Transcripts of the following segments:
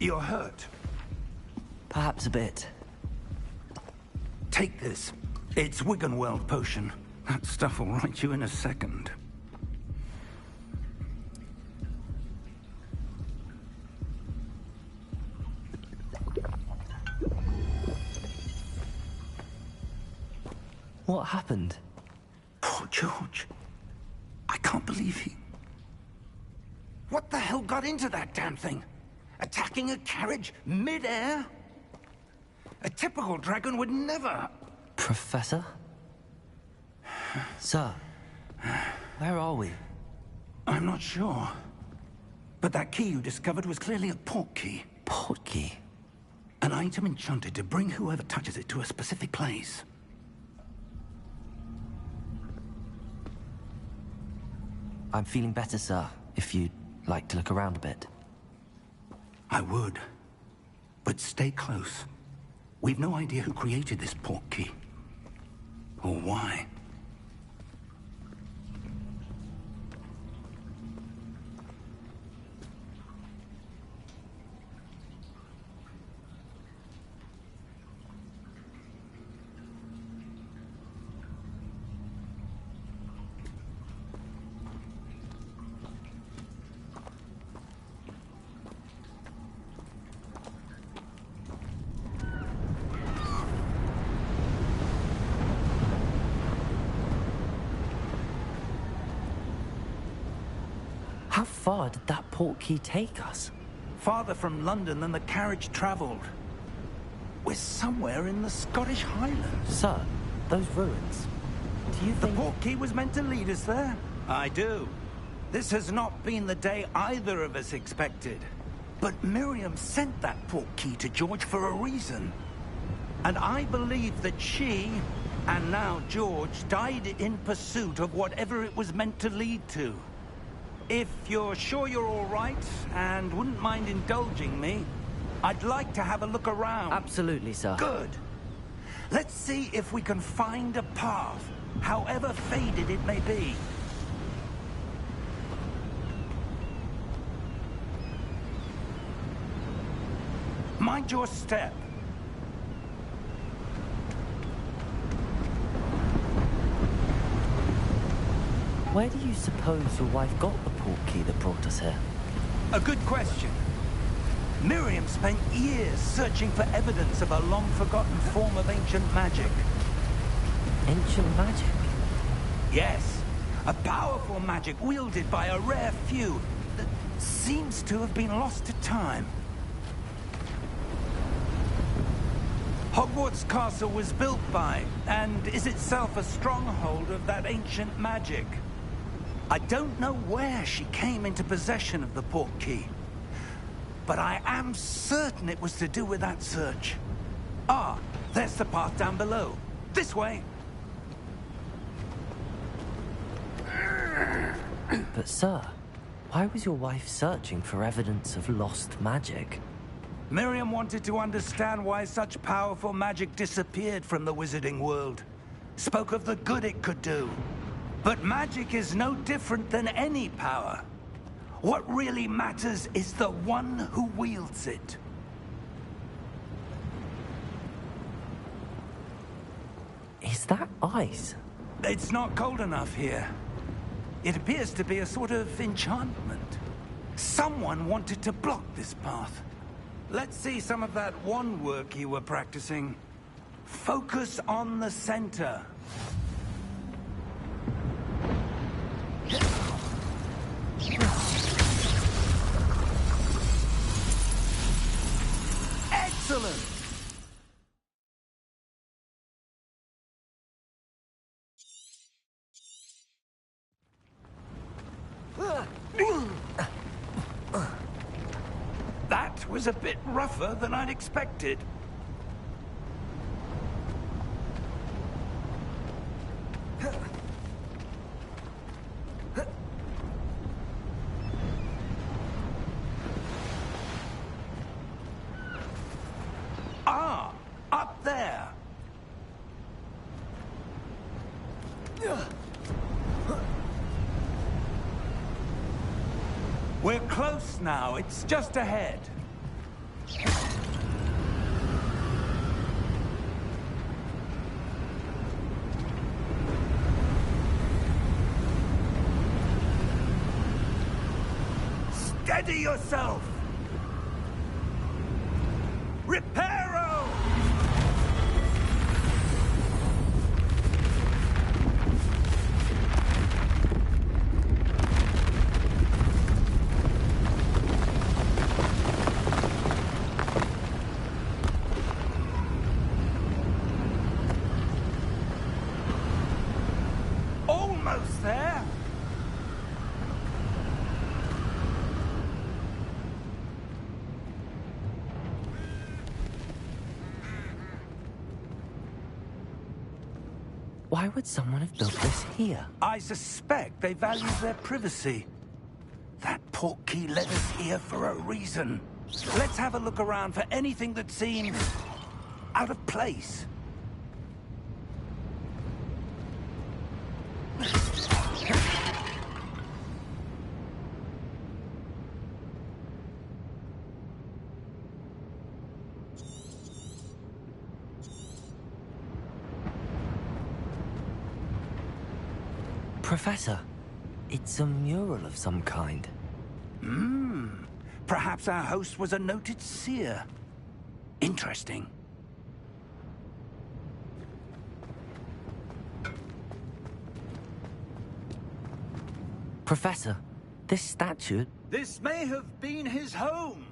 You're hurt. Perhaps a bit. Take this. It's Wiggenweld potion. That stuff will right you in a second. What happened? Poor George. I can't believe he... What the hell got into that damn thing? Attacking a carriage mid-air? A typical dragon would never... Professor? Sir, where are we? I'm not sure. But that key you discovered was clearly a port key. Port key? An item enchanted to bring whoever touches it to a specific place. I'm feeling better, sir, if you'd like to look around a bit. I would. But stay close. We've no idea who created this port key. Or why. How far did that port key take us? Farther from London than the carriage traveled. We're somewhere in the Scottish Highlands. Sir, those ruins. Do you think... The port key was meant to lead us there? I do. This has not been the day either of us expected. But Miriam sent that port key to George for a reason. And I believe that she, and now George, died in pursuit of whatever it was meant to lead to. If you're sure you're all right, and wouldn't mind indulging me, I'd like to have a look around. Absolutely, sir. Good. Let's see if we can find a path, however faded it may be. Mind your step. Where do you suppose your wife got the port key that brought us here? A good question. Miriam spent years searching for evidence of a long-forgotten form of ancient magic. Ancient magic? Yes, a powerful magic wielded by a rare few that seems to have been lost to time. Hogwarts Castle was built by, and is itself a stronghold of that ancient magic. I don't know where she came into possession of the port key, but I am certain it was to do with that search. Ah, there's the path down below. This way. But sir, why was your wife searching for evidence of lost magic? Miriam wanted to understand why such powerful magic disappeared from the wizarding world. Spoke of the good it could do. But magic is no different than any power. What really matters is the one who wields it. Is that ice? It's not cold enough here. It appears to be a sort of enchantment. Someone wanted to block this path. Let's see some of that wand work you were practicing. Focus on the center. Excellent! That was a bit rougher than I'd expected. Ah, up there. We're close now. It's just ahead. Steady yourself! Reparo! Almost there! Why would someone have built this here? I suspect they value their privacy. That portkey led us here for a reason. Let's have a look around for anything that seems out of place. Professor, it's a mural of some kind. Perhaps our host was a noted seer. Interesting. Professor, this statue... This may have been his home.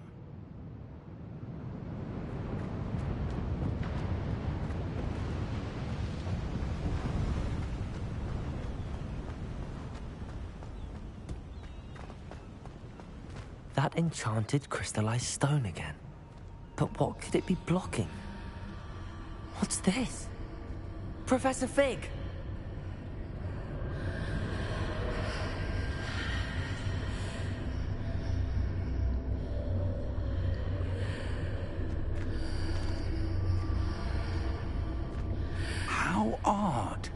That enchanted crystallized stone again. But what could it be blocking? What's this? Professor Fig! How odd.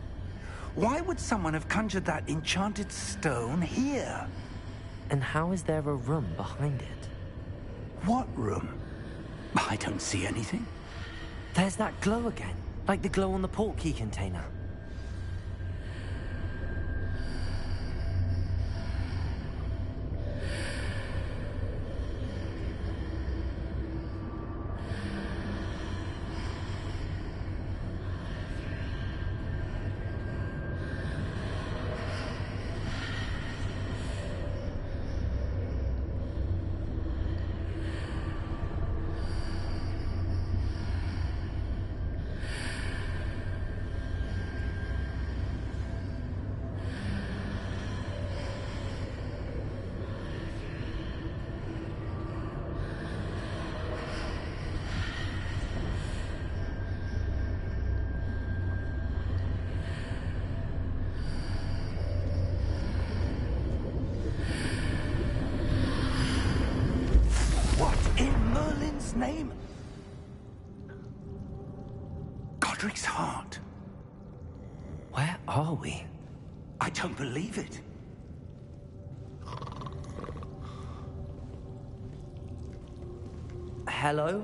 Why would someone have conjured that enchanted stone here? And how is there a room behind it? What room? I don't see anything. There's that glow again, like the glow on the portkey container. Name? Godric's heart. Where are we? I don't believe it. Hello?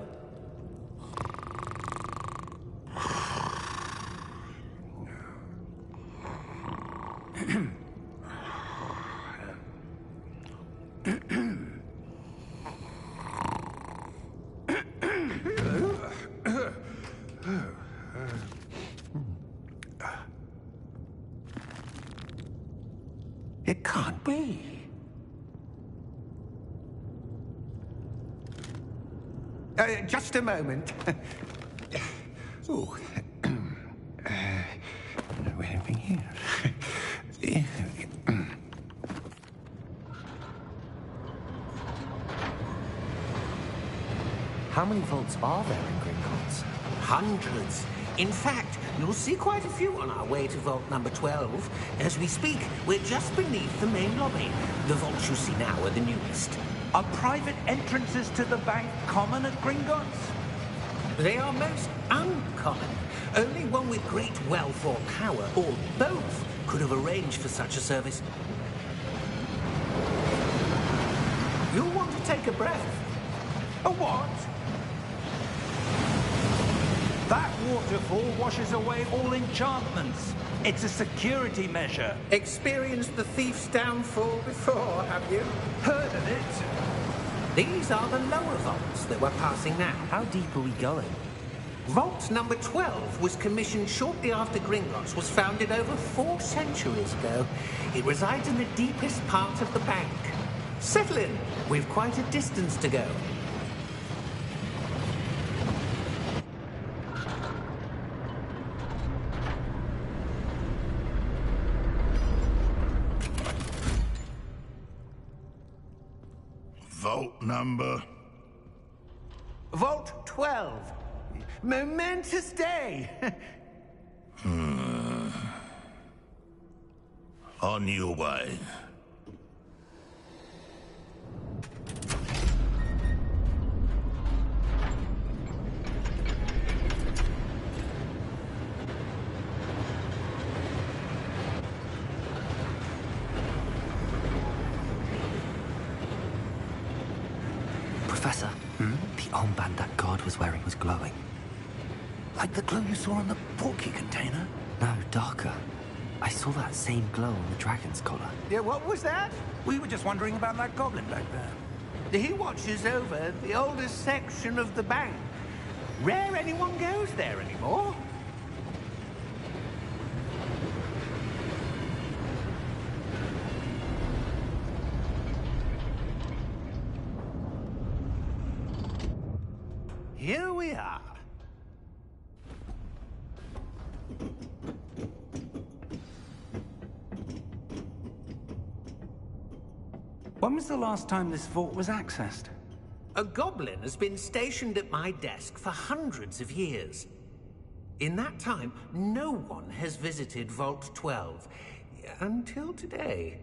It can't be. Just a moment. Oh. Where are we here? How many vaults are there in Gringotts? Hundreds. In fact, you'll see quite a few on our way to vault number 12. As we speak, we're just beneath the main lobby. The vaults you see now are the newest. Are private entrances to the bank common at Gringotts? They are most uncommon. Only one with great wealth or power, or both, could have arranged for such a service. You'll want to take a breath. A what? That waterfall washes away all enchantments. It's a security measure. Experienced the thief's downfall before, have you? Heard of it? These are the lower vaults that we're passing now. How deep are we going? Vault number 12 was commissioned shortly after Gringotts was founded over 4 centuries ago. It resides in the deepest part of the bank. Settle in. We've quite a distance to go. Vault number? Vault 12. Momentous day. On your way. Professor, the armband that guard was wearing was glowing. Like the glow you saw on the portkey container? No, darker. I saw that same glow on the dragon's collar. Yeah, what was that? We were just wondering about that goblin back there. He watches over the oldest section of the bank. Rare anyone goes there anymore. Here we are. When was the last time this vault was accessed? A goblin has been stationed at my desk for hundreds of years. In that time, no one has visited Vault 12. Until today.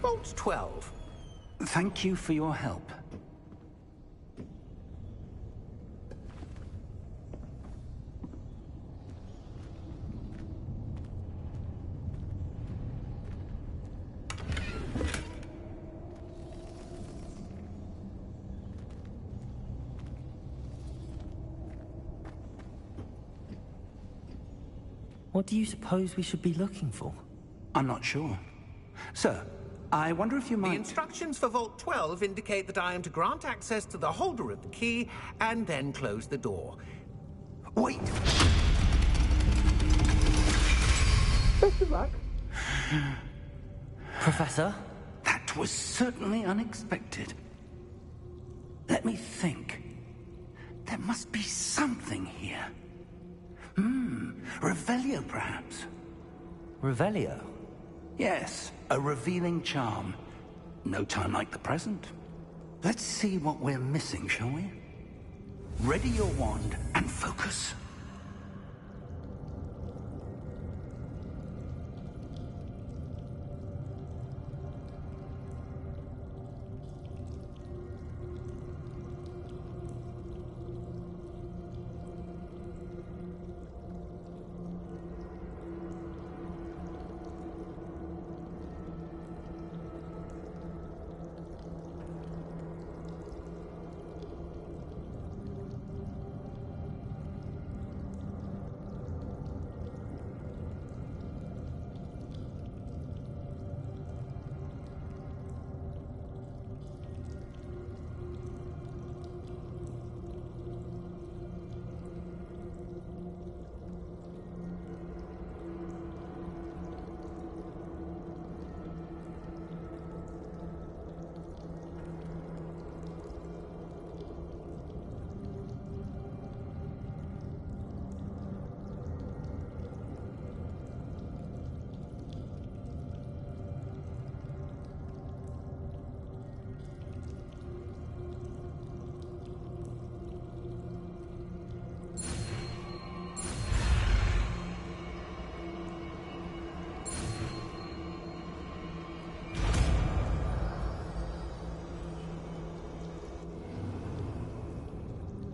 Vault 12. Thank you for your help. What do you suppose we should be looking for? I'm not sure. Sir, I wonder if you The might... instructions for Vault 12 indicate that I am to grant access to the holder of the key and then close the door. Wait! Best of luck. Professor? That was certainly unexpected. Let me think. There must be something here. Revelio, perhaps? Revelio? Yes, a revealing charm. No time like the present. Let's see what we're missing, shall we? Ready your wand and focus.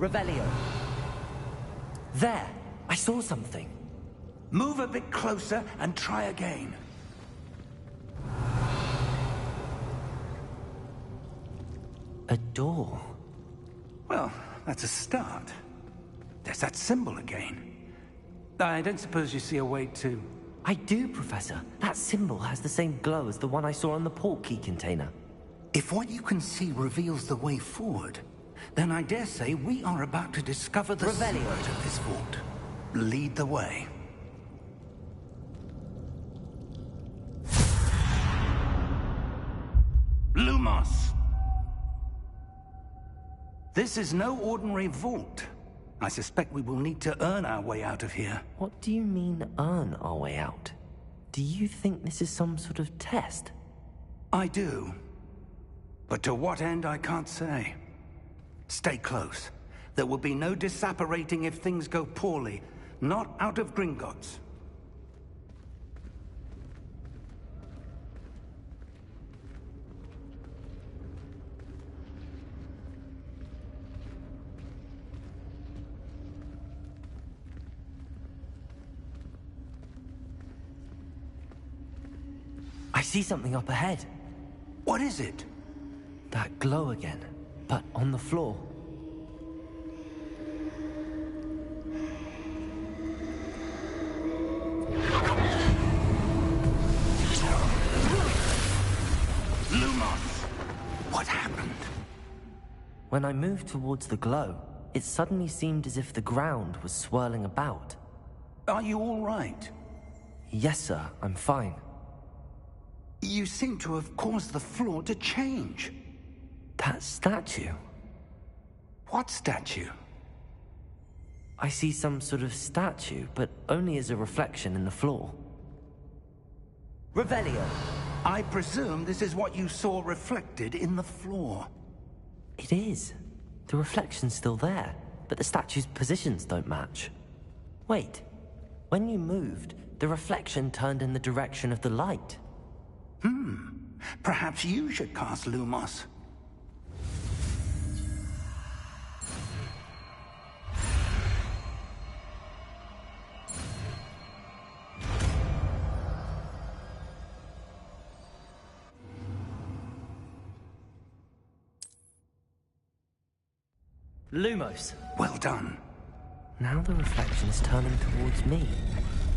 Revelio. There! I saw something. Move a bit closer and try again. A door. Well, that's a start. There's that symbol again. I don't suppose you see a way to... I do, Professor. That symbol has the same glow as the one I saw on the portkey container. If what you can see reveals the way forward, then I dare say we are about to discover the Revelio. secret of this vault. Lead the way. Lumos! This is no ordinary vault. I suspect we will need to earn our way out of here. What do you mean, earn our way out? Do you think this is some sort of test? I do. But to what end, I can't say. Stay close. There will be no disapparating if things go poorly. Not out of Gringotts. I see something up ahead. What is it? That glow again, but on the floor. Lumos! What happened? When I moved towards the glow, it suddenly seemed as if the ground was swirling about. Are you all right? Yes, sir, I'm fine. You seem to have caused the floor to change. That statue? What statue? I see some sort of statue, but only as a reflection in the floor. Revelio! I presume this is what you saw reflected in the floor. It is. The reflection's still there, but the statue's positions don't match. Wait. When you moved, the reflection turned in the direction of the light. Perhaps you should cast Lumos. Lumos! Well done. Now the reflection is turning towards me.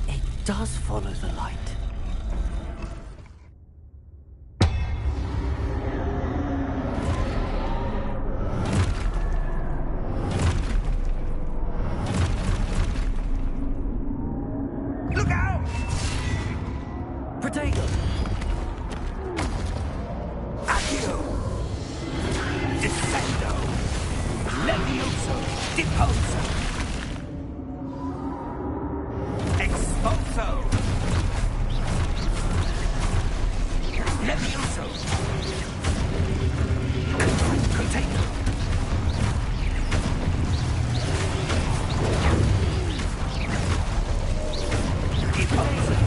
It does follow the light. Look out! Protego! Accio! Descendo! Levioso! Deposo! Expulso! Levioso! Container! Deposo!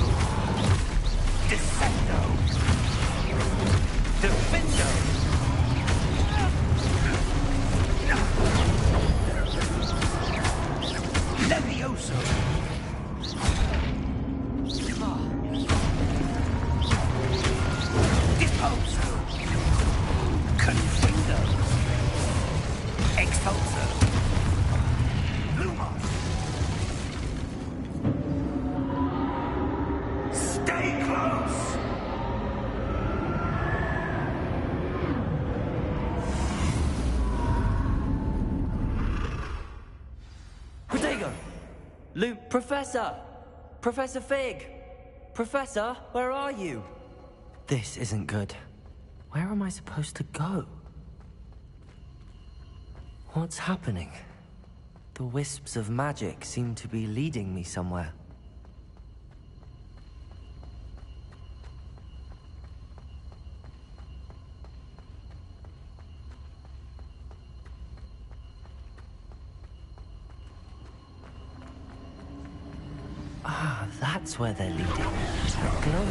Descendo! Defendo! Levioso! Disposo! Confindo! Expulso! Lumos! Stay close! Protego! Professor! Professor Fig! Professor, where are you? This isn't good. Where am I supposed to go? What's happening? The wisps of magic seem to be leading me somewhere. Ah, that's where they're leading. That glow.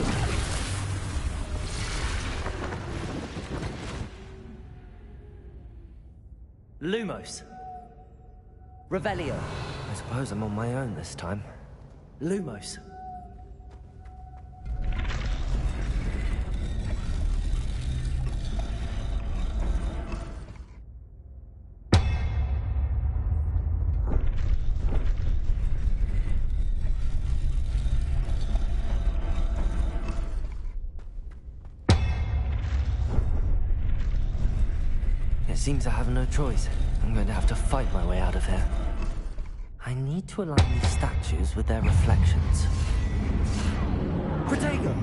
Lumos. Revelio. I suppose I'm on my own this time. Lumos. It seems I have no choice. I'm going to have to fight my way out of here. I need to align these statues with their reflections. Protego!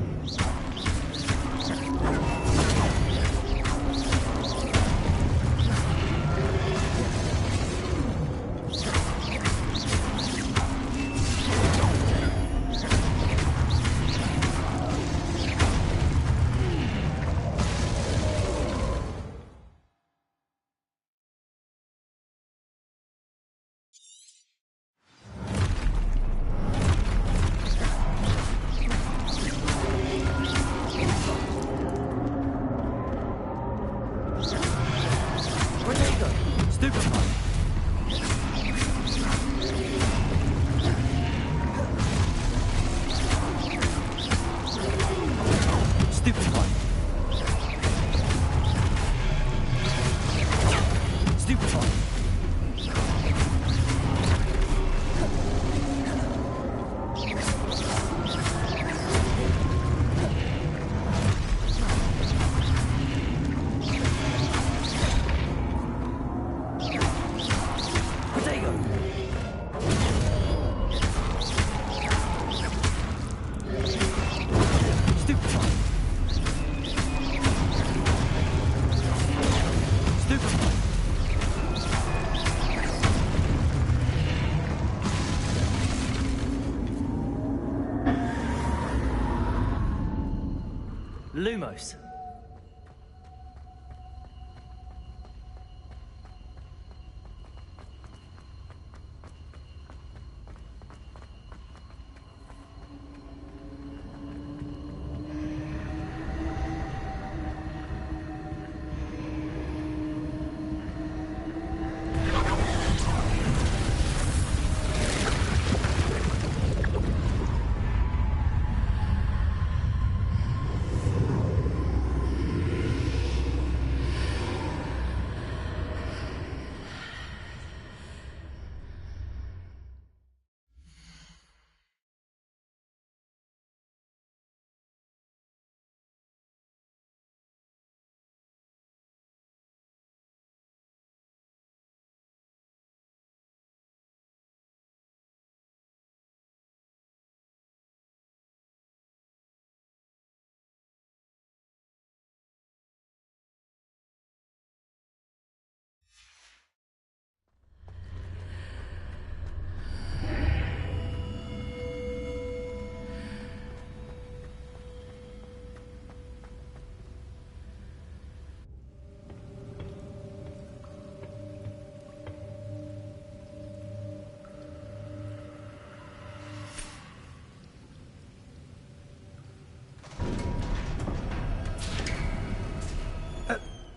Lumos.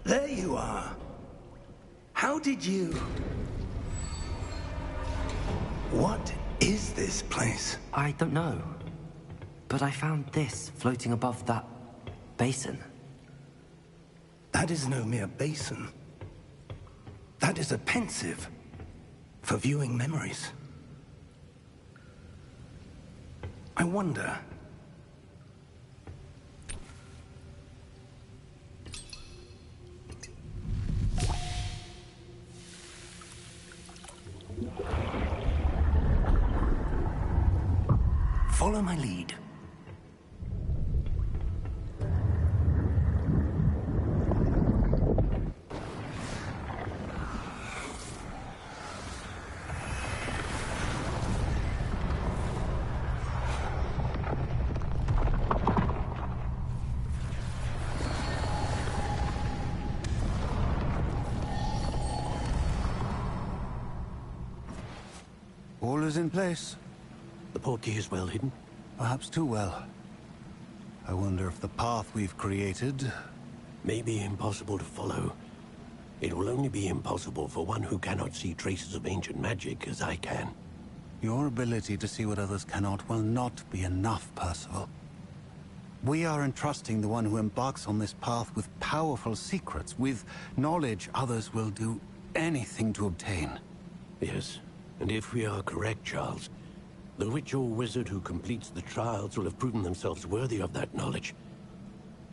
There you are. How did you... What is this place? I don't know. But I found this floating above that basin. That is no mere basin. That is a pensive for viewing memories. I wonder... Follow my lead. All is in place. The portkey is well hidden. Perhaps too well. I wonder if the path we've created... May be impossible to follow. It will only be impossible for one who cannot see traces of ancient magic as I can. Your ability to see what others cannot will not be enough, Percival. We are entrusting the one who embarks on this path with powerful secrets, with knowledge others will do anything to obtain. Yes, and if we are correct, Charles, the witch or wizard who completes the trials will have proven themselves worthy of that knowledge,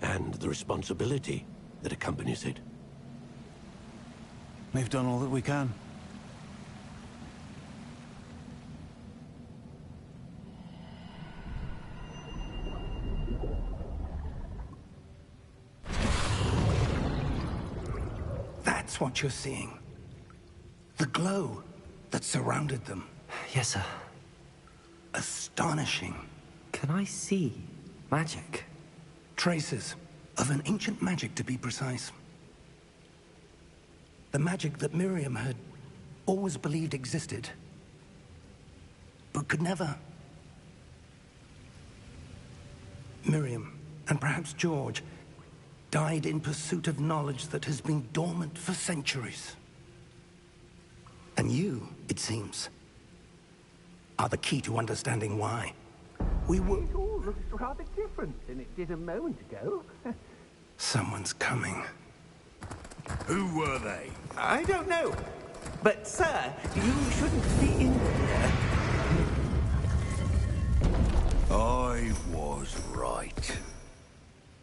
and the responsibility that accompanies it. We've done all that we can. That's what you're seeing. The glow that surrounded them. Yes, sir. Astonishing. Can I see magic? Traces of an ancient magic, to be precise. The magic that Miriam had always believed existed, but could never. Miriam, and perhaps George, died in pursuit of knowledge that has been dormant for centuries. And you, it seems, are the key to understanding why. We were... It all looks rather different than it did a moment ago. Someone's coming. Who were they? I don't know. But, sir, you shouldn't be in here. I was right.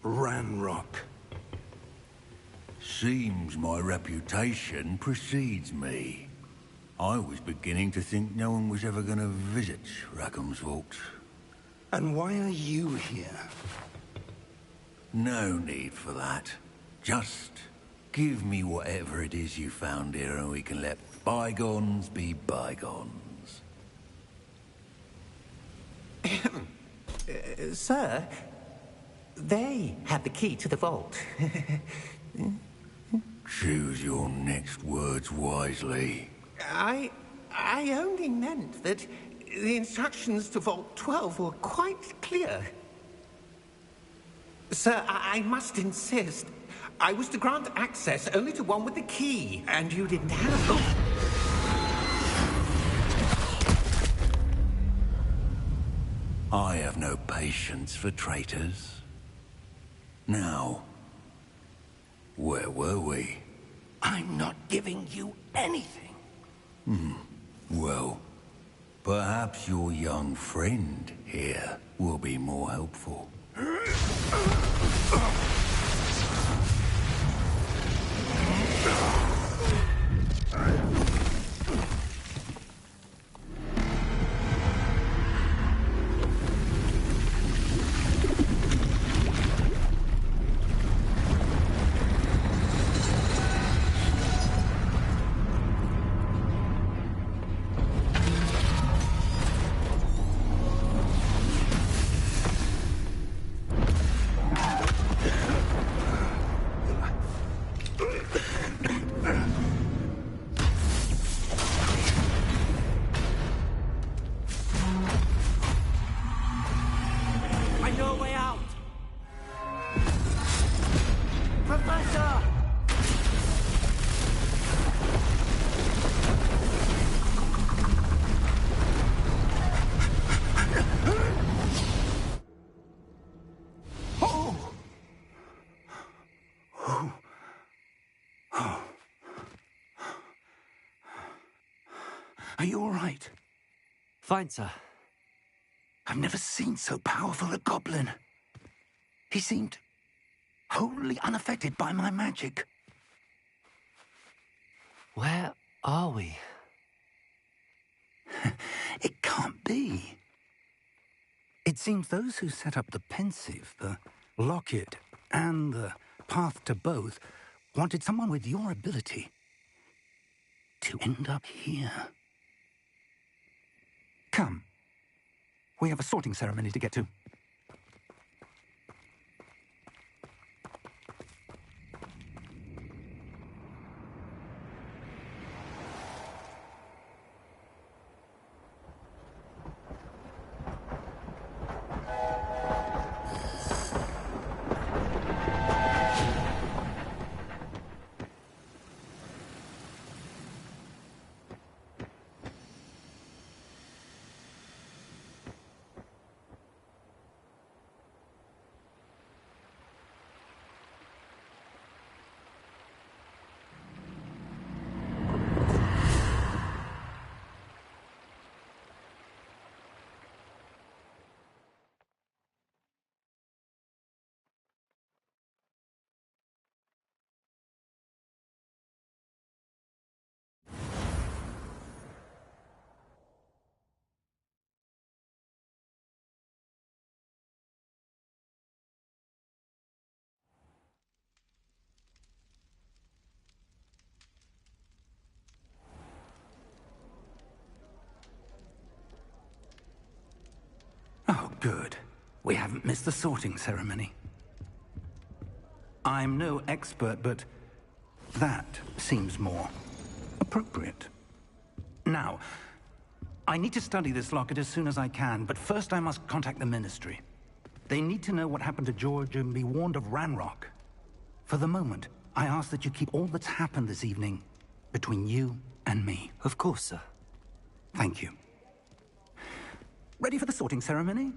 Ranrock. Seems my reputation precedes me. I was beginning to think no one was ever going to visit Rackham's Vault. And why are you here? No need for that. Just give me whatever it is you found here and we can let bygones be bygones. Sir, they have the key to the vault. Choose your next words wisely. I only meant that the instructions to Vault 12 were quite clear. Sir, I must insist. I was to grant access only to one with the key, and you didn't have... I have no patience for traitors. Now, where were we? I'm not giving you anything. Well, perhaps your young friend here will be more helpful. I know a way out! Professor! Are you all right? Fine, sir. I've never seen so powerful a goblin. He seemed wholly unaffected by my magic. Where are we? It can't be. It seems those who set up the pensive, the locket, and the path to both wanted someone with your ability to end up here. Come. We have a sorting ceremony to get to. We haven't missed the sorting ceremony. I'm no expert, but that seems more appropriate. Now, I need to study this locket as soon as I can, but first I must contact the Ministry. They need to know what happened to George and be warned of Ranrock. For the moment, I ask that you keep all that's happened this evening between you and me. Of course, sir. Thank you. Ready for the sorting ceremony?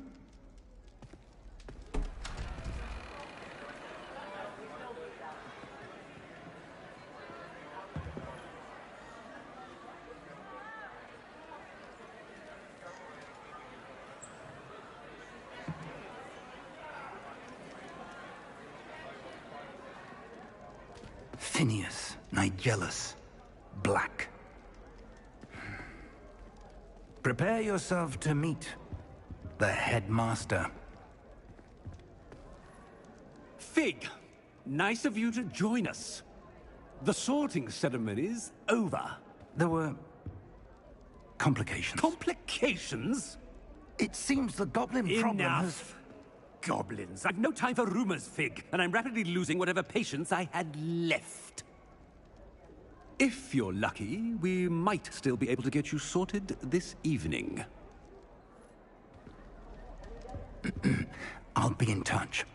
Phineas, Nigellus, Black. Prepare yourself to meet the headmaster. Fig, nice of you to join us. The sorting ceremony's over. There were complications. Complications? It seems the goblin problem has... Enough. Goblins. I've no time for rumors, Fig, and I'm rapidly losing whatever patience I had left. If you're lucky, we might still be able to get you sorted this evening. I'll be in touch.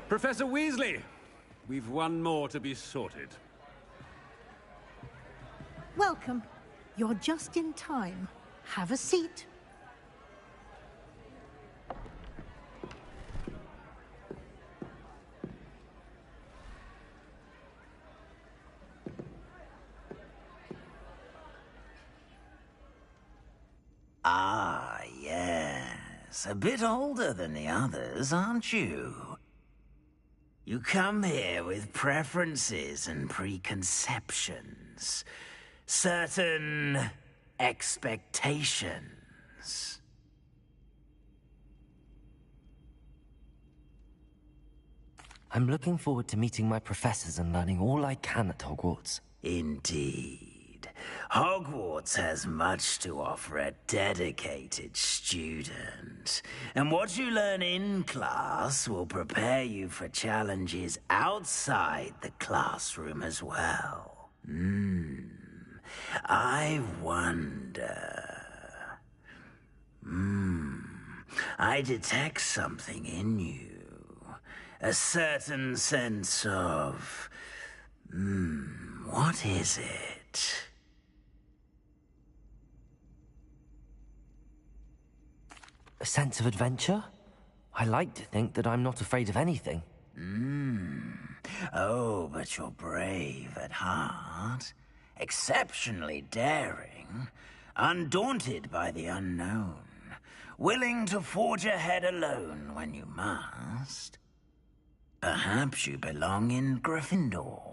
Professor Weasley, we've one more to be sorted. Welcome. You're just in time. Have a seat. Ah, yes. A bit older than the others, aren't you? You come here with preferences and preconceptions. Certain expectations. I'm looking forward to meeting my professors and learning all I can at Hogwarts. Indeed. Hogwarts has much to offer a dedicated student. And what you learn in class will prepare you for challenges outside the classroom as well. I wonder... I detect something in you. A certain sense of... what is it? A sense of adventure? I like to think that I'm not afraid of anything. Oh, but you're brave at heart. Exceptionally daring. Undaunted by the unknown. Willing to forge ahead alone when you must. Perhaps you belong in Gryffindor.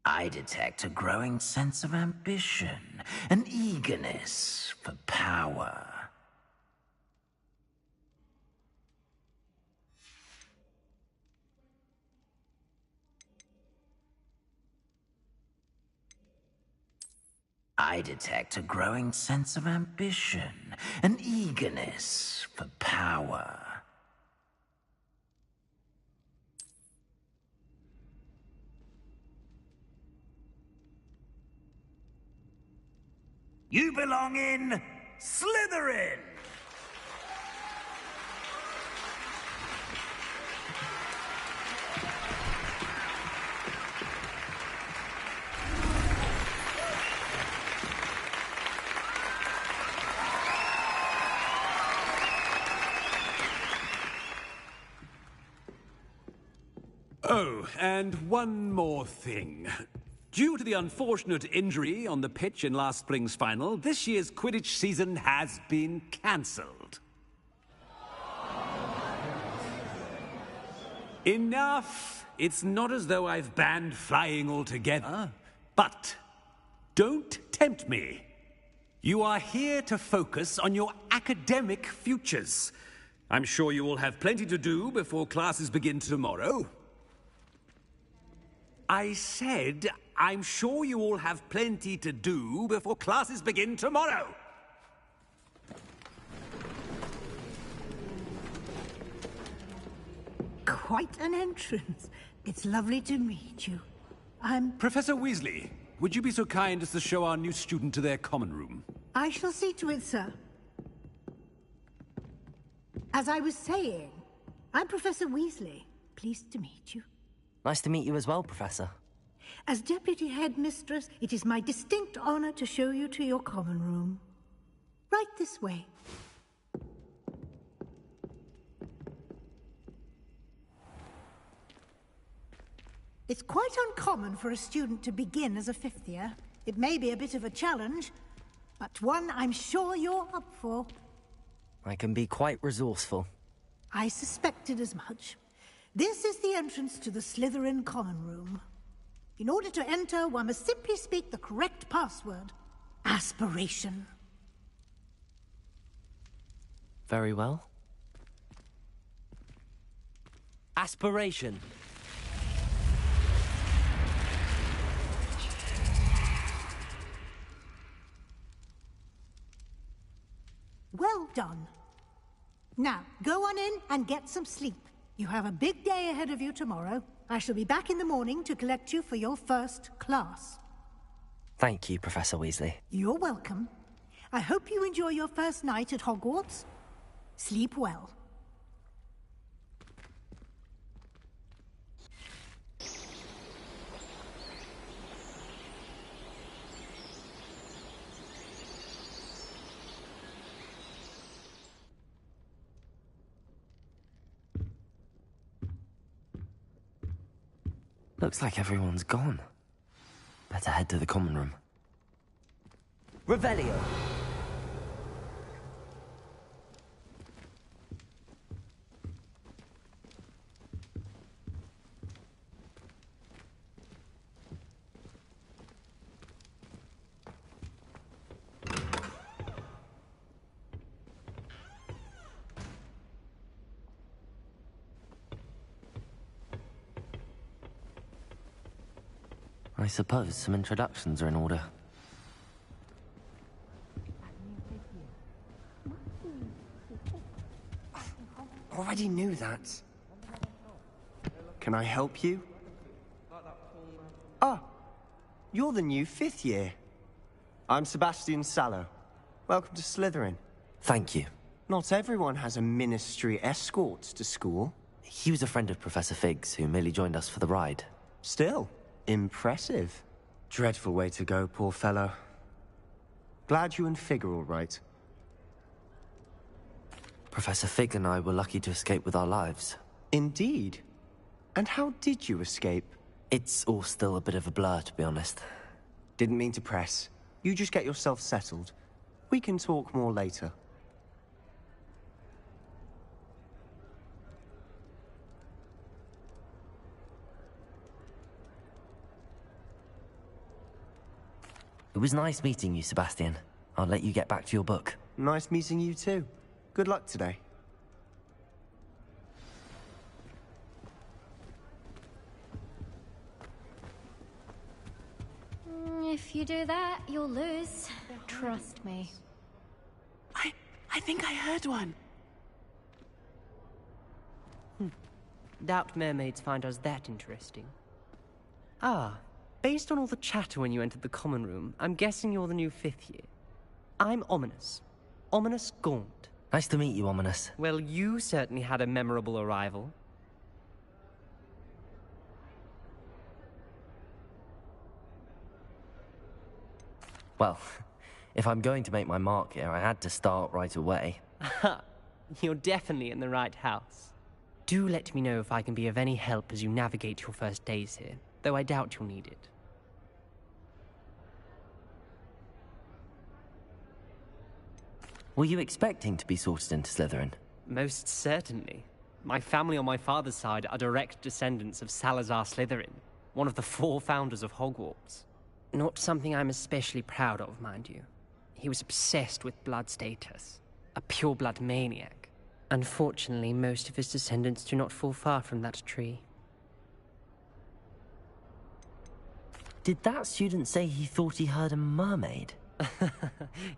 I detect a growing sense of ambition, an eagerness for power. I detect a growing sense of ambition, an eagerness for power. You belong in Slytherin! Oh, and one more thing. Due to the unfortunate injury on the pitch in last spring's final, this year's Quidditch season has been cancelled. Enough! It's not as though I've banned flying altogether. But don't tempt me. You are here to focus on your academic futures. I'm sure you all have plenty to do before classes begin tomorrow. I said, I'm sure you all have plenty to do before classes begin tomorrow. Quite an entrance. It's lovely to meet you. Professor Weasley, would you be so kind as to show our new student to their common room? I shall see to it, sir. As I was saying, I'm Professor Weasley. Pleased to meet you. Nice to meet you as well, Professor. As Deputy Headmistress, it is my distinct honor to show you to your common room. Right this way. It's quite uncommon for a student to begin as a fifth year. It may be a bit of a challenge, but one I'm sure you're up for. I can be quite resourceful. I suspected as much. This is the entrance to the Slytherin common room. In order to enter, one must simply speak the correct password. Aspiration. Very well. Aspiration. Well done. Now, go on in and get some sleep. You have a big day ahead of you tomorrow. I shall be back in the morning to collect you for your first class. Thank you, Professor Weasley. You're welcome. I hope you enjoy your first night at Hogwarts. Sleep well. Looks like everyone's gone. Better head to the common room. Revelio! I suppose some introductions are in order. Already knew that. Can I help you? Ah, you're the new fifth year. I'm Sebastian Sallow. Welcome to Slytherin. Thank you. Not everyone has a ministry escort to school. He was a friend of Professor Fig's who merely joined us for the ride. Still, impressive. Dreadful way to go, poor fellow. Glad you and Fig are all right. Professor Fig and I were lucky to escape with our lives. Indeed. And how did you escape? It's all still a bit of a blur, to be honest. Didn't mean to press. You just get yourself settled. We can talk more later. It was nice meeting you, Sebastian. I'll let you get back to your book. Nice meeting you too. Good luck today. If you do that, you'll lose. Trust me. I think I heard one. Doubt mermaids find us that interesting. Ah, based on all the chatter when you entered the common room, I'm guessing you're the new fifth year. I'm Ominous. Ominous Gaunt. Nice to meet you, Ominous. Well, you certainly had a memorable arrival. Well, if I'm going to make my mark here, I had to start right away. You're definitely in the right house. Do let me know if I can be of any help as you navigate your first days here, though I doubt you'll need it. Were you expecting to be sorted into Slytherin? Most certainly. My family on my father's side are direct descendants of Salazar Slytherin, one of the 4 founders of Hogwarts. Not something I'm especially proud of, mind you. He was obsessed with blood status, a pure-blood maniac. Unfortunately, most of his descendants do not fall far from that tree. Did that student say he thought he heard a mermaid?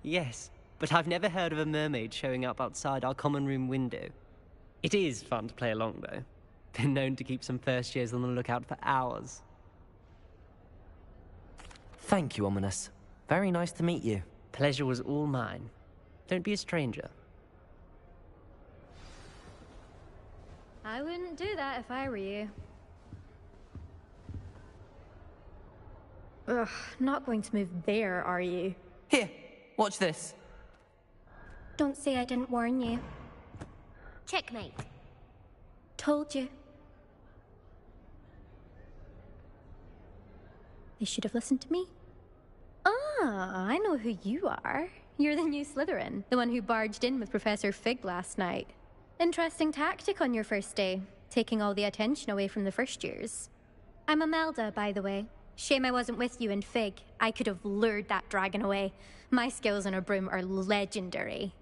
Yes, but I've never heard of a mermaid showing up outside our common room window. It is fun to play along, though. Been known to keep some first years on the lookout for hours. Thank you, Ominous. Very nice to meet you. Pleasure was all mine. Don't be a stranger. I wouldn't do that if I were you. Ugh, not going to move there, are you? Here, watch this. Don't say I didn't warn you. Checkmate. Told you. They should have listened to me. Ah, I know who you are. You're the new Slytherin, the one who barged in with Professor Fig last night. Interesting tactic on your first day, taking all the attention away from the first years. I'm Imelda, by the way. Shame I wasn't with you in Fig. I could have lured that dragon away. My skills on a broom are legendary.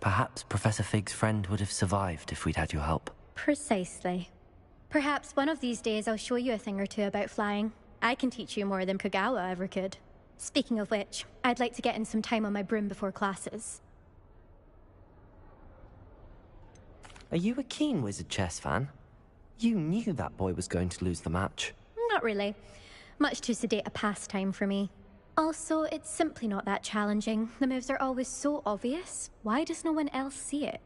Perhaps Professor Fig's friend would have survived if we'd had your help. Precisely. Perhaps one of these days I'll show you a thing or two about flying. I can teach you more than Kogawa ever could. Speaking of which, I'd like to get in some time on my broom before classes. Are you a keen Wizard Chess fan? You knew that boy was going to lose the match. Not really. Much too sedate a pastime for me. Also, it's simply not that challenging. The moves are always so obvious. Why does no one else see it?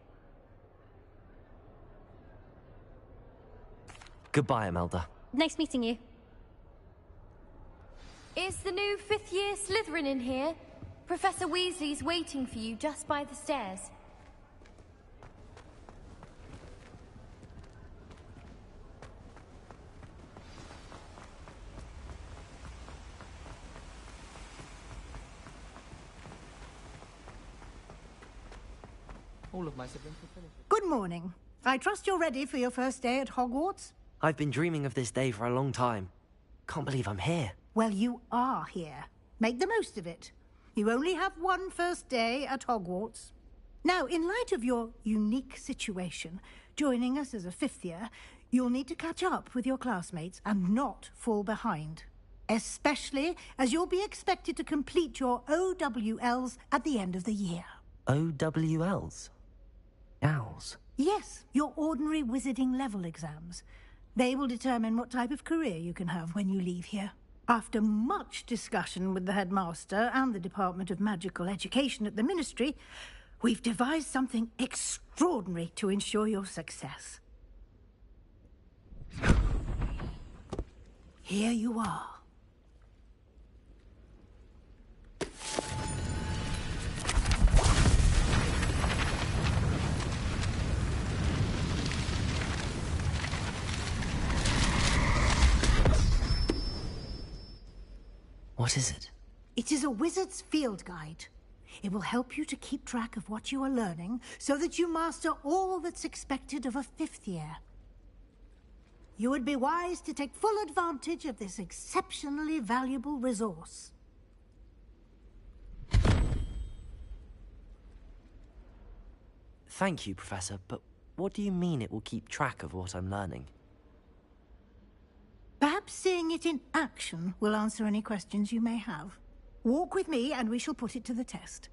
Goodbye, Imelda. Nice meeting you. Is the new 5th year Slytherin in here? Professor Weasley's waiting for you just by the stairs. All of my siblings are finished. Good morning. I trust you're ready for your first day at Hogwarts? I've been dreaming of this day for a long time. Can't believe I'm here. Well, you are here. Make the most of it. You only have one first day at Hogwarts. Now, in light of your unique situation, joining us as a 5th year, you'll need to catch up with your classmates and not fall behind. Especially as you'll be expected to complete your OWLs at the end of the year. OWLs? Owls? Yes, your ordinary wizarding level exams. They will determine what type of career you can have when you leave here. After much discussion with the headmaster and the Department of Magical Education at the Ministry, we've devised something extraordinary to ensure your success. Here you are. What is it? It is a wizard's field guide. It will help you to keep track of what you are learning so that you master all that's expected of a 5th year. You would be wise to take full advantage of this exceptionally valuable resource. Thank you, Professor, but what do you mean it will keep track of what I'm learning? Perhaps seeing it in action will answer any questions you may have. Walk with me and we shall put it to the test.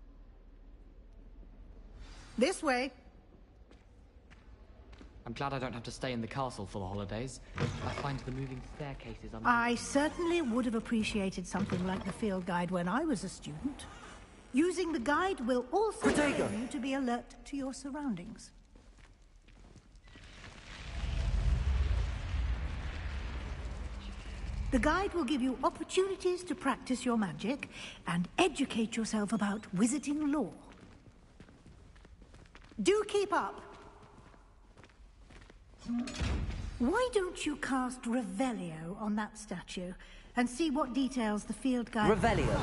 This way. I'm glad I don't have to stay in the castle for the holidays. I find the moving staircases... I certainly would have appreciated something like the field guide when I was a student. Using the guide will also train you to be alert to your surroundings. The guide will give you opportunities to practice your magic and educate yourself about wizarding lore. Do keep up. Why don't you cast Revelio on that statue and see what details the field guide... Revelio.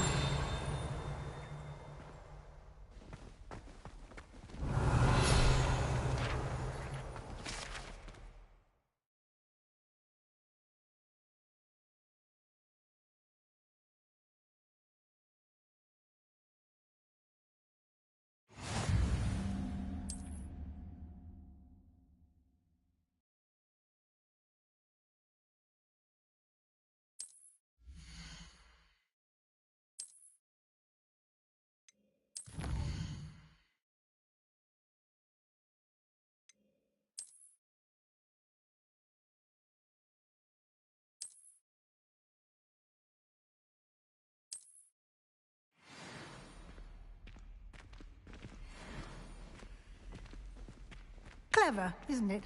Clever, isn't it?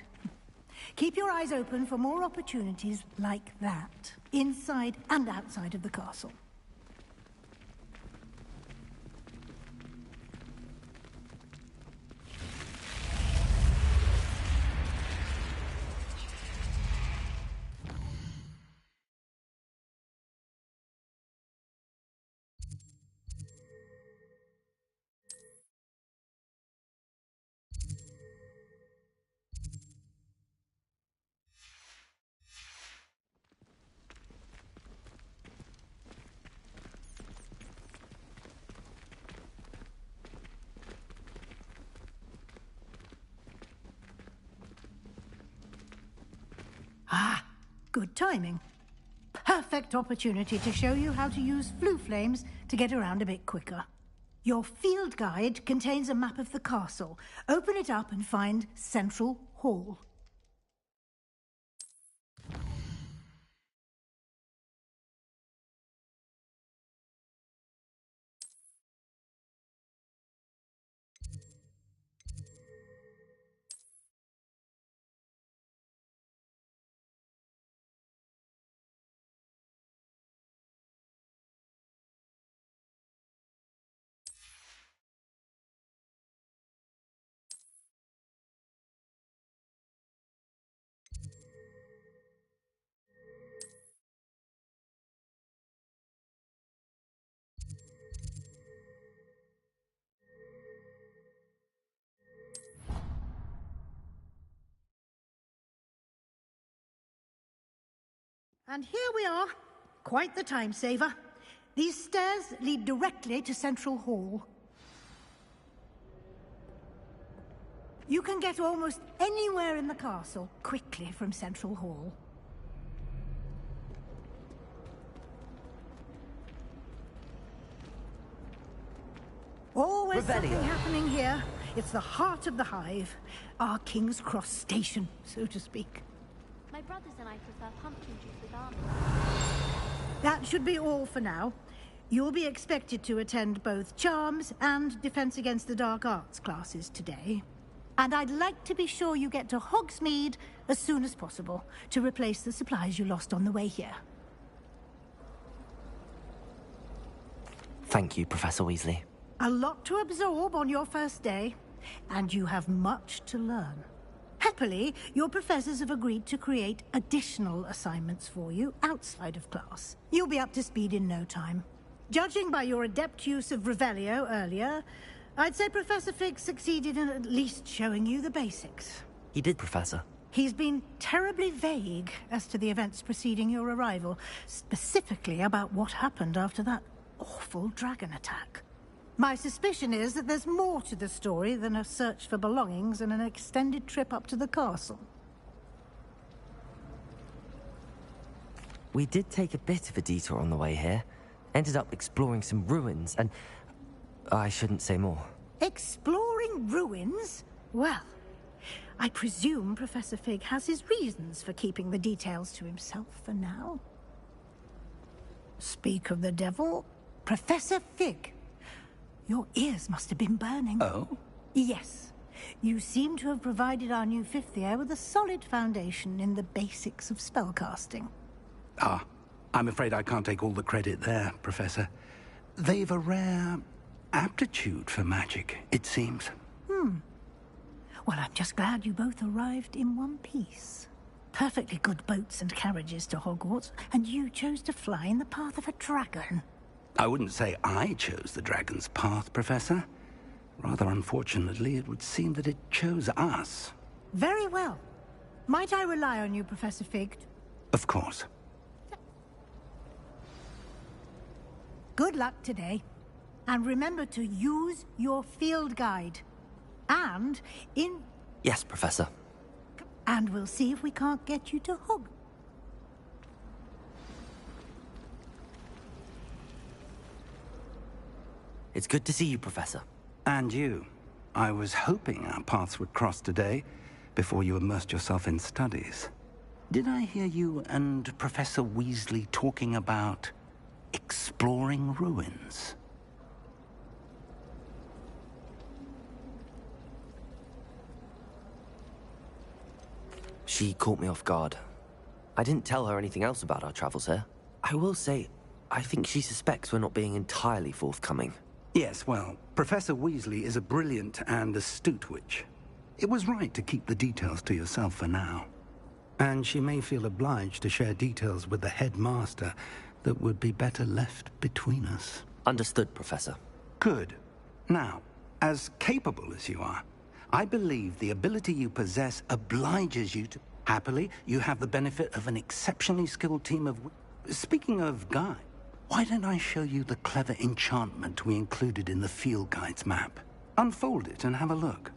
Keep your eyes open for more opportunities like that, inside and outside of the castle. Ah, good timing. Perfect opportunity to show you how to use flue flames to get around a bit quicker. Your field guide contains a map of the castle. Open it up and find Central Hall. And here we are. Quite the time saver. These stairs lead directly to Central Hall. You can get almost anywhere in the castle quickly from Central Hall. Always something happening here. It's the heart of the hive. Our King's Cross station, so to speak. My brothers and I prefer pumpkin juice with almonds. That should be all for now. You'll be expected to attend both Charms and Defense Against the Dark Arts classes today. And I'd like to be sure you get to Hogsmeade as soon as possible to replace the supplies you lost on the way here. Thank you, Professor Weasley. A lot to absorb on your first day, and you have much to learn. Happily, your professors have agreed to create additional assignments for you outside of class. You'll be up to speed in no time. Judging by your adept use of Revelio earlier, I'd say Professor Fig succeeded in at least showing you the basics. He did, Professor. He's been terribly vague as to the events preceding your arrival, specifically about what happened after that awful dragon attack. My suspicion is that there's more to the story than a search for belongings and an extended trip up to the castle. We did take a bit of a detour on the way here. Ended up exploring some ruins and... I shouldn't say more. Exploring ruins? Well, I presume Professor Fig has his reasons for keeping the details to himself for now. Speak of the devil, Professor Fig. Your ears must have been burning. Oh? Yes. You seem to have provided our new fifth year with a solid foundation in the basics of spellcasting. Ah, I'm afraid I can't take all the credit there, Professor. They've a rare aptitude for magic, it seems. Well, I'm just glad you both arrived in one piece. Perfectly good boats and carriages to Hogwarts, and you chose to fly in the path of a dragon. I wouldn't say I chose the dragon's path, Professor. Rather unfortunately, it would seem that it chose us. Very well. Might I rely on you, Professor Fig? Of course. Good luck today. And remember to use your field guide. And Yes, Professor. And we'll see if we can't get you to Hog. It's good to see you, Professor. And you. I was hoping our paths would cross today, before you immersed yourself in studies. Did I hear you and Professor Weasley talking about exploring ruins? She caught me off guard. I didn't tell her anything else about our travels here. I will say, I think she suspects we're not being entirely forthcoming. Yes, well, Professor Weasley is a brilliant and astute witch. It was right to keep the details to yourself for now. And she may feel obliged to share details with the headmaster that would be better left between us. Understood, Professor. Good. Now, as capable as you are, I believe the ability you possess obliges you to... Happily, you have the benefit of an exceptionally skilled team of... Speaking of Guy, why don't I show you the clever enchantment we included in the field guide's map? Unfold it and have a look.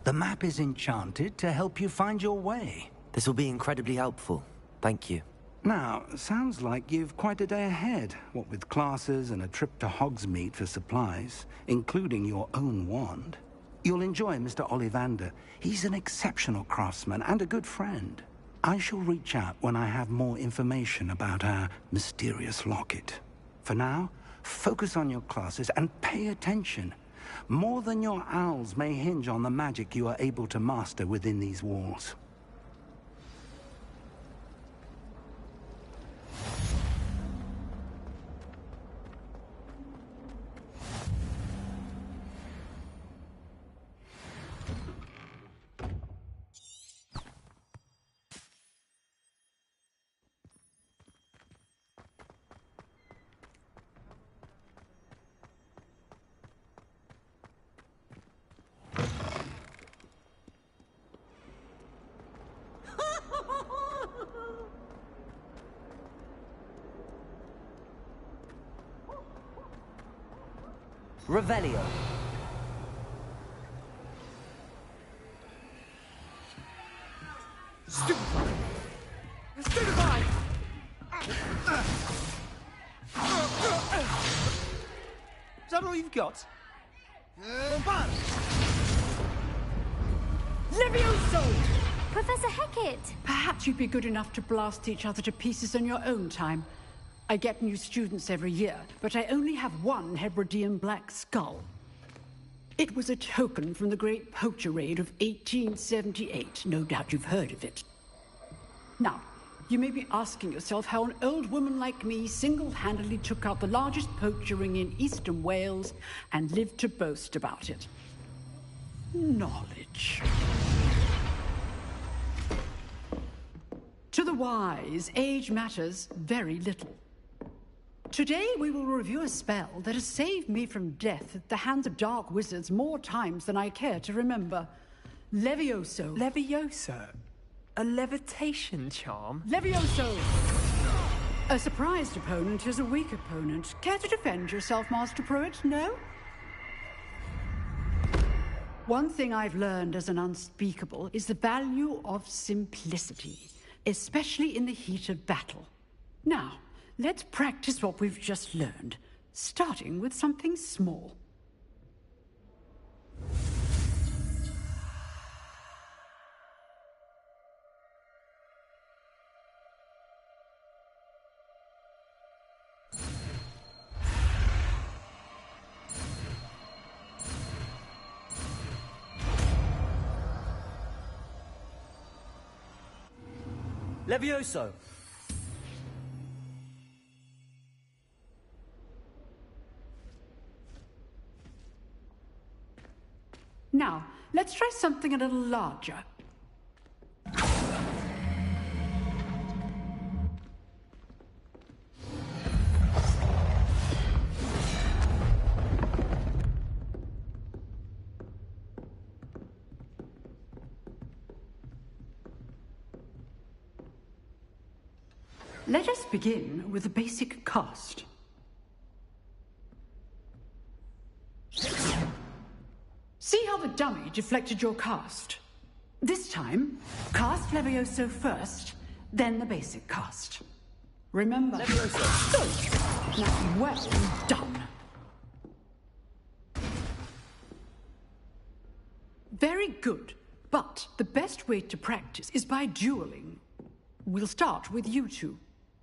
The map is enchanted to help you find your way. This will be incredibly helpful. Thank you. Now, sounds like you've quite a day ahead, what with classes and a trip to Hogsmeade for supplies, including your own wand. You'll enjoy Mr. Ollivander. He's an exceptional craftsman and a good friend. I shall reach out when I have more information about our mysterious locket. For now, focus on your classes and pay attention. More than your owls may hinge on the magic you are able to master within these walls. Revelio. Stupefy! Stupefy! Is that all you've got? Bombard! Levioso! Professor Hecat! Perhaps you'd be good enough to blast each other to pieces in your own time. I get new students every year, but I only have one Hebridean black skull. It was a token from the Great Poacher Raid of 1878. No doubt you've heard of it. Now, you may be asking yourself how an old woman like me single-handedly took out the largest poacher ring in eastern Wales and lived to boast about it. Knowledge. To the wise, age matters very little. Today we will review a spell that has saved me from death at the hands of dark wizards more times than I care to remember. Levioso. Levioso? A levitation charm? Levioso! A surprised opponent is a weak opponent. Care to defend yourself, Master Pruitt? No? One thing I've learned as an unspeakable is the value of simplicity, especially in the heat of battle. Now, let's practice what we've just learned, starting with something small. Levioso! Now, let's try something a little larger. Let us begin with the basic cast. See how the dummy deflected your cast? This time, cast Levioso first, then the basic cast. Remember... Levioso! Good! Now, well done. Very good, but the best way to practice is by dueling. We'll start with you two.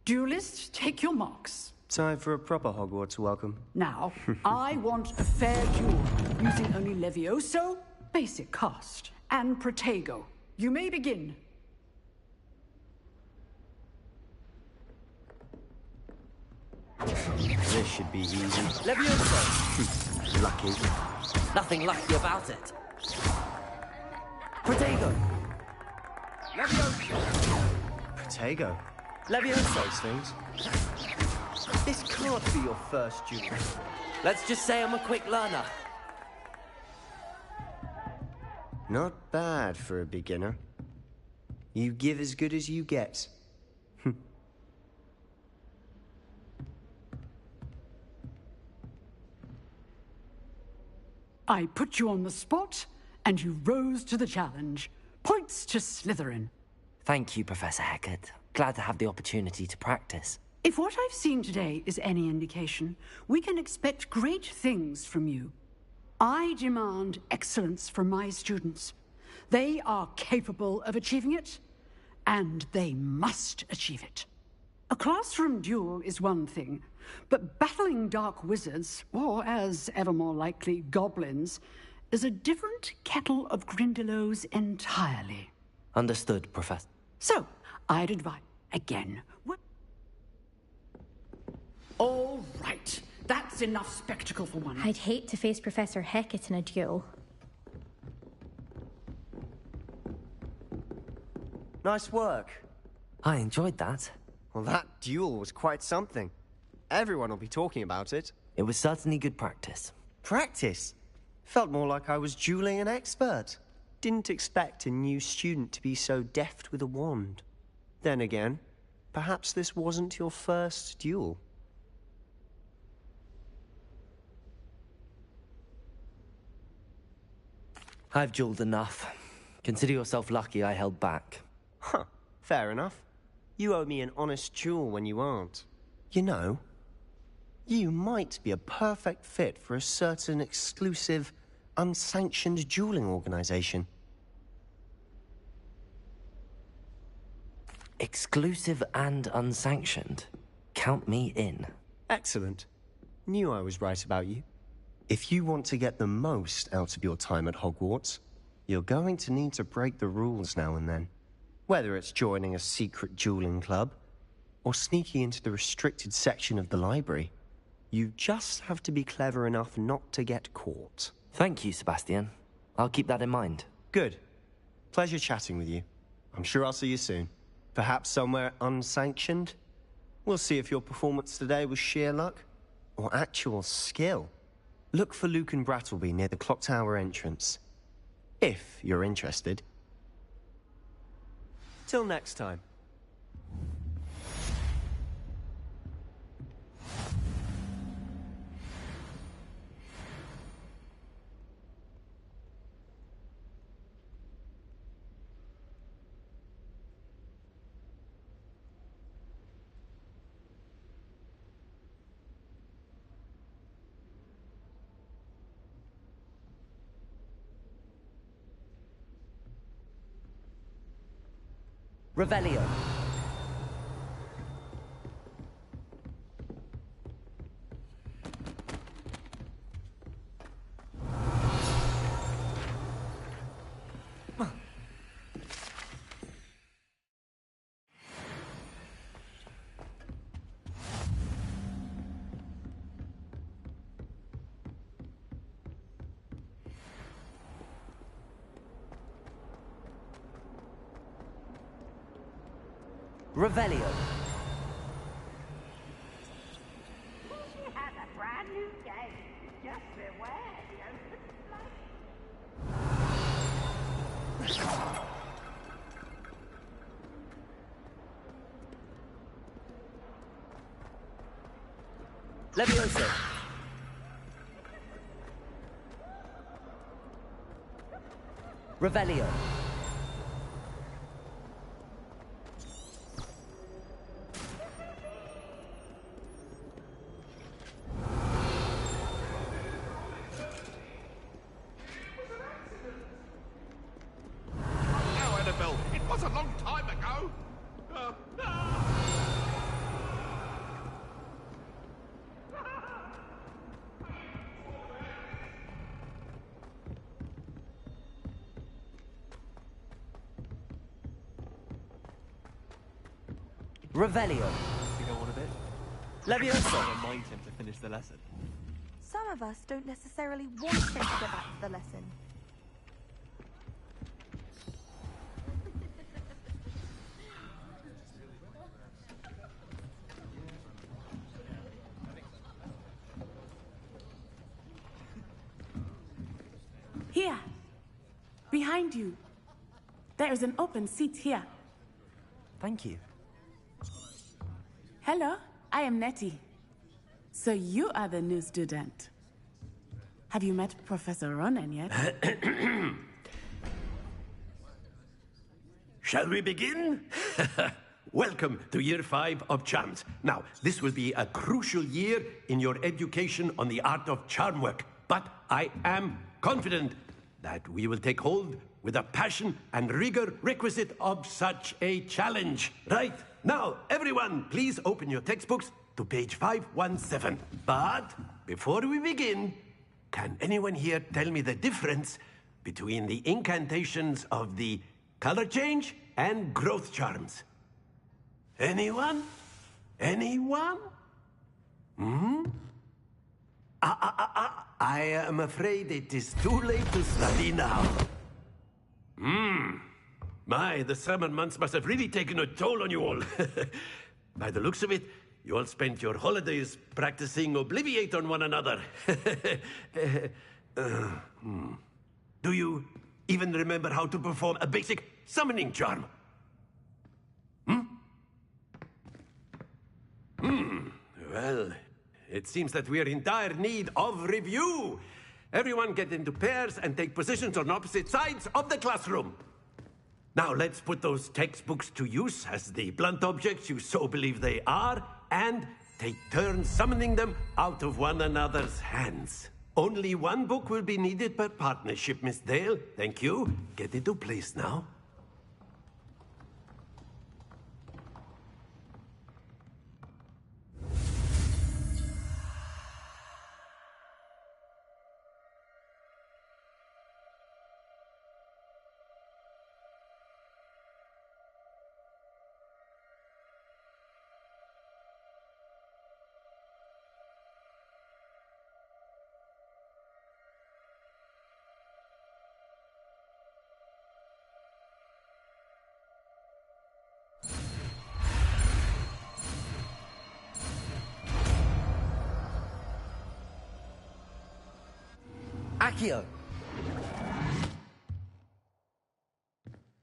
Duelists, take your marks. Time for a proper Hogwarts welcome. Now, I want a fair duel, using only Levioso, basic cast, and Protego. You may begin. This should be easy. Levioso! Lucky. Nothing lucky about it. Protego! Levioso! Protego. Levioso! Those things. This can't be your first duel. Let's just say I'm a quick learner. Not bad for a beginner. You give as good as you get. I put you on the spot, and you rose to the challenge. Points to Slytherin. Thank you, Professor Hecat. Glad to have the opportunity to practice. If what I've seen today is any indication, we can expect great things from you. I demand excellence from my students. They are capable of achieving it, and they must achieve it. A classroom duel is one thing, but battling dark wizards, or as ever more likely, goblins, is a different kettle of Grindylows entirely. Understood, Professor. So, I'd advise, again, all right, that's enough spectacle for one. I'd hate to face Professor Hecat in a duel. Nice work. I enjoyed that. Well, that duel was quite something. Everyone will be talking about it. It was certainly good practice. Practice? Felt more like I was dueling an expert. Didn't expect a new student to be so deft with a wand. Then again, perhaps this wasn't your first duel. I've dueled enough. Consider yourself lucky I held back. Huh, fair enough. You owe me an honest duel when you aren't. You know, you might be a perfect fit for a certain exclusive, unsanctioned dueling organization. Exclusive and unsanctioned? Count me in. Excellent. Knew I was right about you. If you want to get the most out of your time at Hogwarts, you're going to need to break the rules now and then. Whether it's joining a secret dueling club, or sneaking into the restricted section of the library, you just have to be clever enough not to get caught. Thank you, Sebastian. I'll keep that in mind. Good. Pleasure chatting with you. I'm sure I'll see you soon. Perhaps somewhere unsanctioned? We'll see if your performance today was sheer luck, or actual skill. Look for Luke and Brattleby near the clock tower entrance. If you're interested. Till next time. Revelio. Revelio. Has a brand new game. Just beware the open Levioso. Revelio. Now, Annabelle, it was a long time ago. Revelio. To go on a bit. Levioso. I don't mind him to finish the lesson. Some of us don't necessarily want him to get back to the lesson. Here. Behind you. There is an open seat here. Thank you. Hello, I am Nettie. So you are the new student. Have you met Professor Ronan yet? Shall we begin? Welcome to Year 5 of Charms. Now, this will be a crucial year in your education on the art of charm work. But I am confident that we will take hold with the passion and rigor requisite of such a challenge. Right, now, everyone, please open your textbooks to page 517. But before we begin, can anyone here tell me the difference between the incantations of the color change and growth charms? Anyone? Anyone? I am afraid it is too late to study now. My, the summer months must have really taken a toll on you all. By the looks of it, you all spent your holidays practicing Obliviate on one another. Do you even remember how to perform a basic summoning charm? Well, it seems that we are in dire need of review. Everyone get into pairs and take positions on opposite sides of the classroom. Now let's put those textbooks to use as the blunt objects you so believe they are, and take turns summoning them out of one another's hands. Only one book will be needed per partnership, Miss Dale. Thank you. Get into place now. Accio.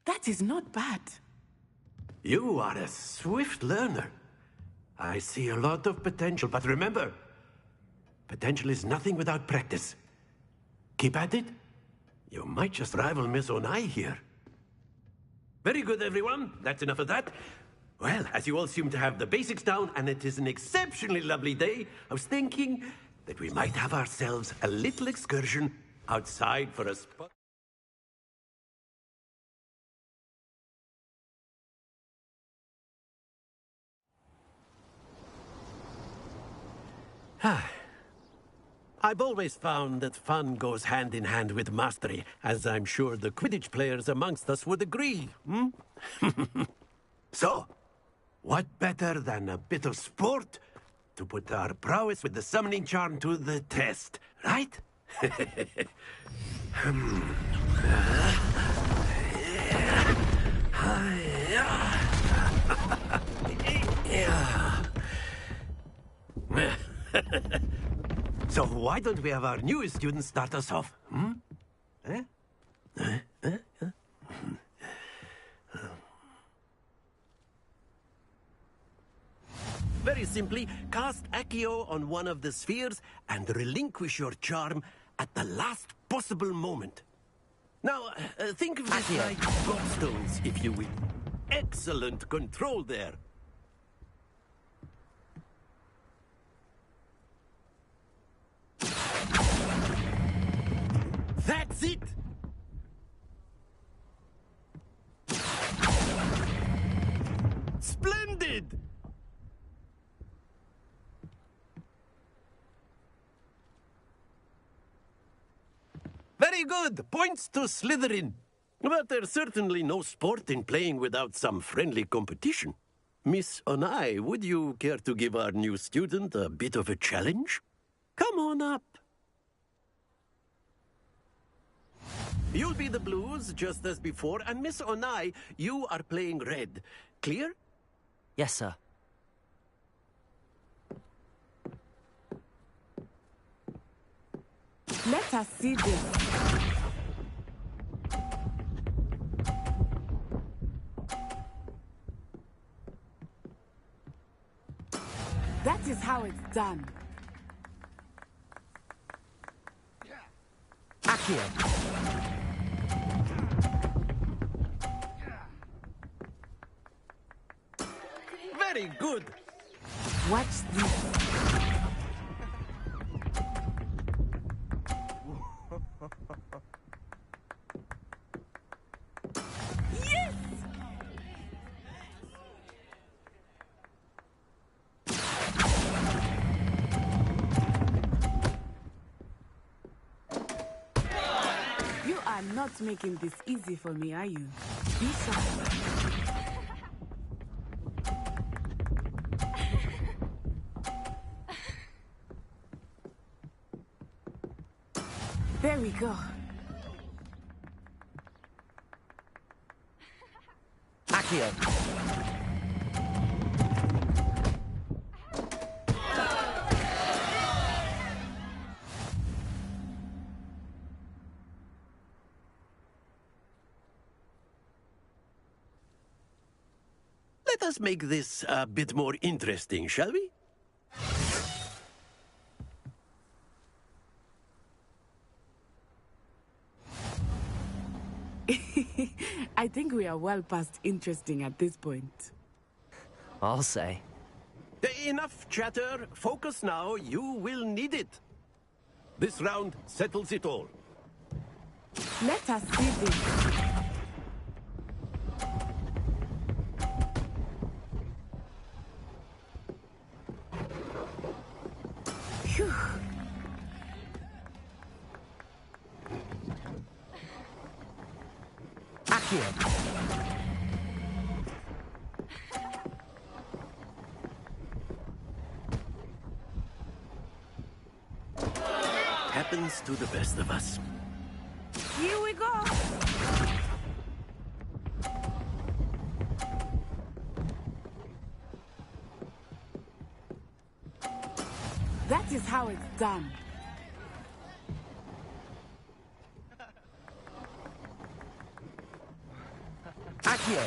That is not bad. You are a swift learner. I see a lot of potential, but remember, potential is nothing without practice. Keep at it. You might just rival Miss Onai here. Very good, everyone. That's enough of that. Well, as you all seem to have the basics down, and it is an exceptionally lovely day, I was thinking that we might have ourselves a little excursion outside for a spot. I've always found that fun goes hand in hand with mastery, as I'm sure the Quidditch players amongst us would agree. So, what better than a bit of sport to put our prowess with the summoning charm to the test, right? So why don't we have our newest student start us off? Eh? Very simply, cast Accio on one of the spheres and relinquish your charm at the last possible moment. Now, think of this like gobstones, if you will. Excellent control there. That's it! Splendid! Very good! Points to Slytherin. But there's certainly no sport in playing without some friendly competition. Miss Onai, would you care to give our new student a bit of a challenge? Come on up. You'll be the blues, just as before, and Miss Onai, you are playing red. Clear? Yes, sir. Let us see this. That is how it's done. Accio. Very good. Watch this. Yes! You are not making this easy for me, are you? Be sharp. There we go. Accio. Let us make this a bit more interesting, shall we? I think we are well past interesting at this point. I'll say. Enough chatter. Focus now. You will need it. This round settles it all. Let us see this. Phew. Accio. Happens to the best of us. Here we go. That is how it's done. Accio.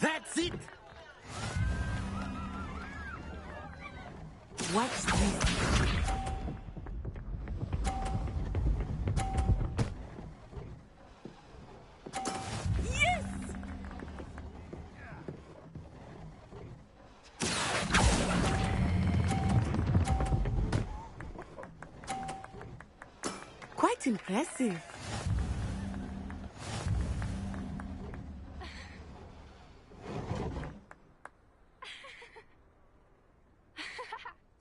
That's it! Watch this. Yes! Quite impressive.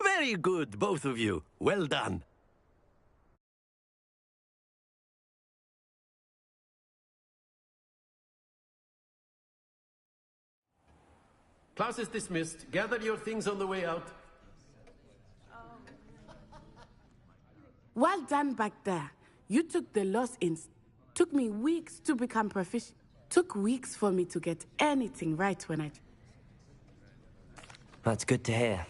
Very good, both of you. Well done. Class is dismissed. Gather your things on the way out. Well done back there. You took the loss in. Took me weeks to become proficient. Took weeks for me to get anything right when I... That's good to hear.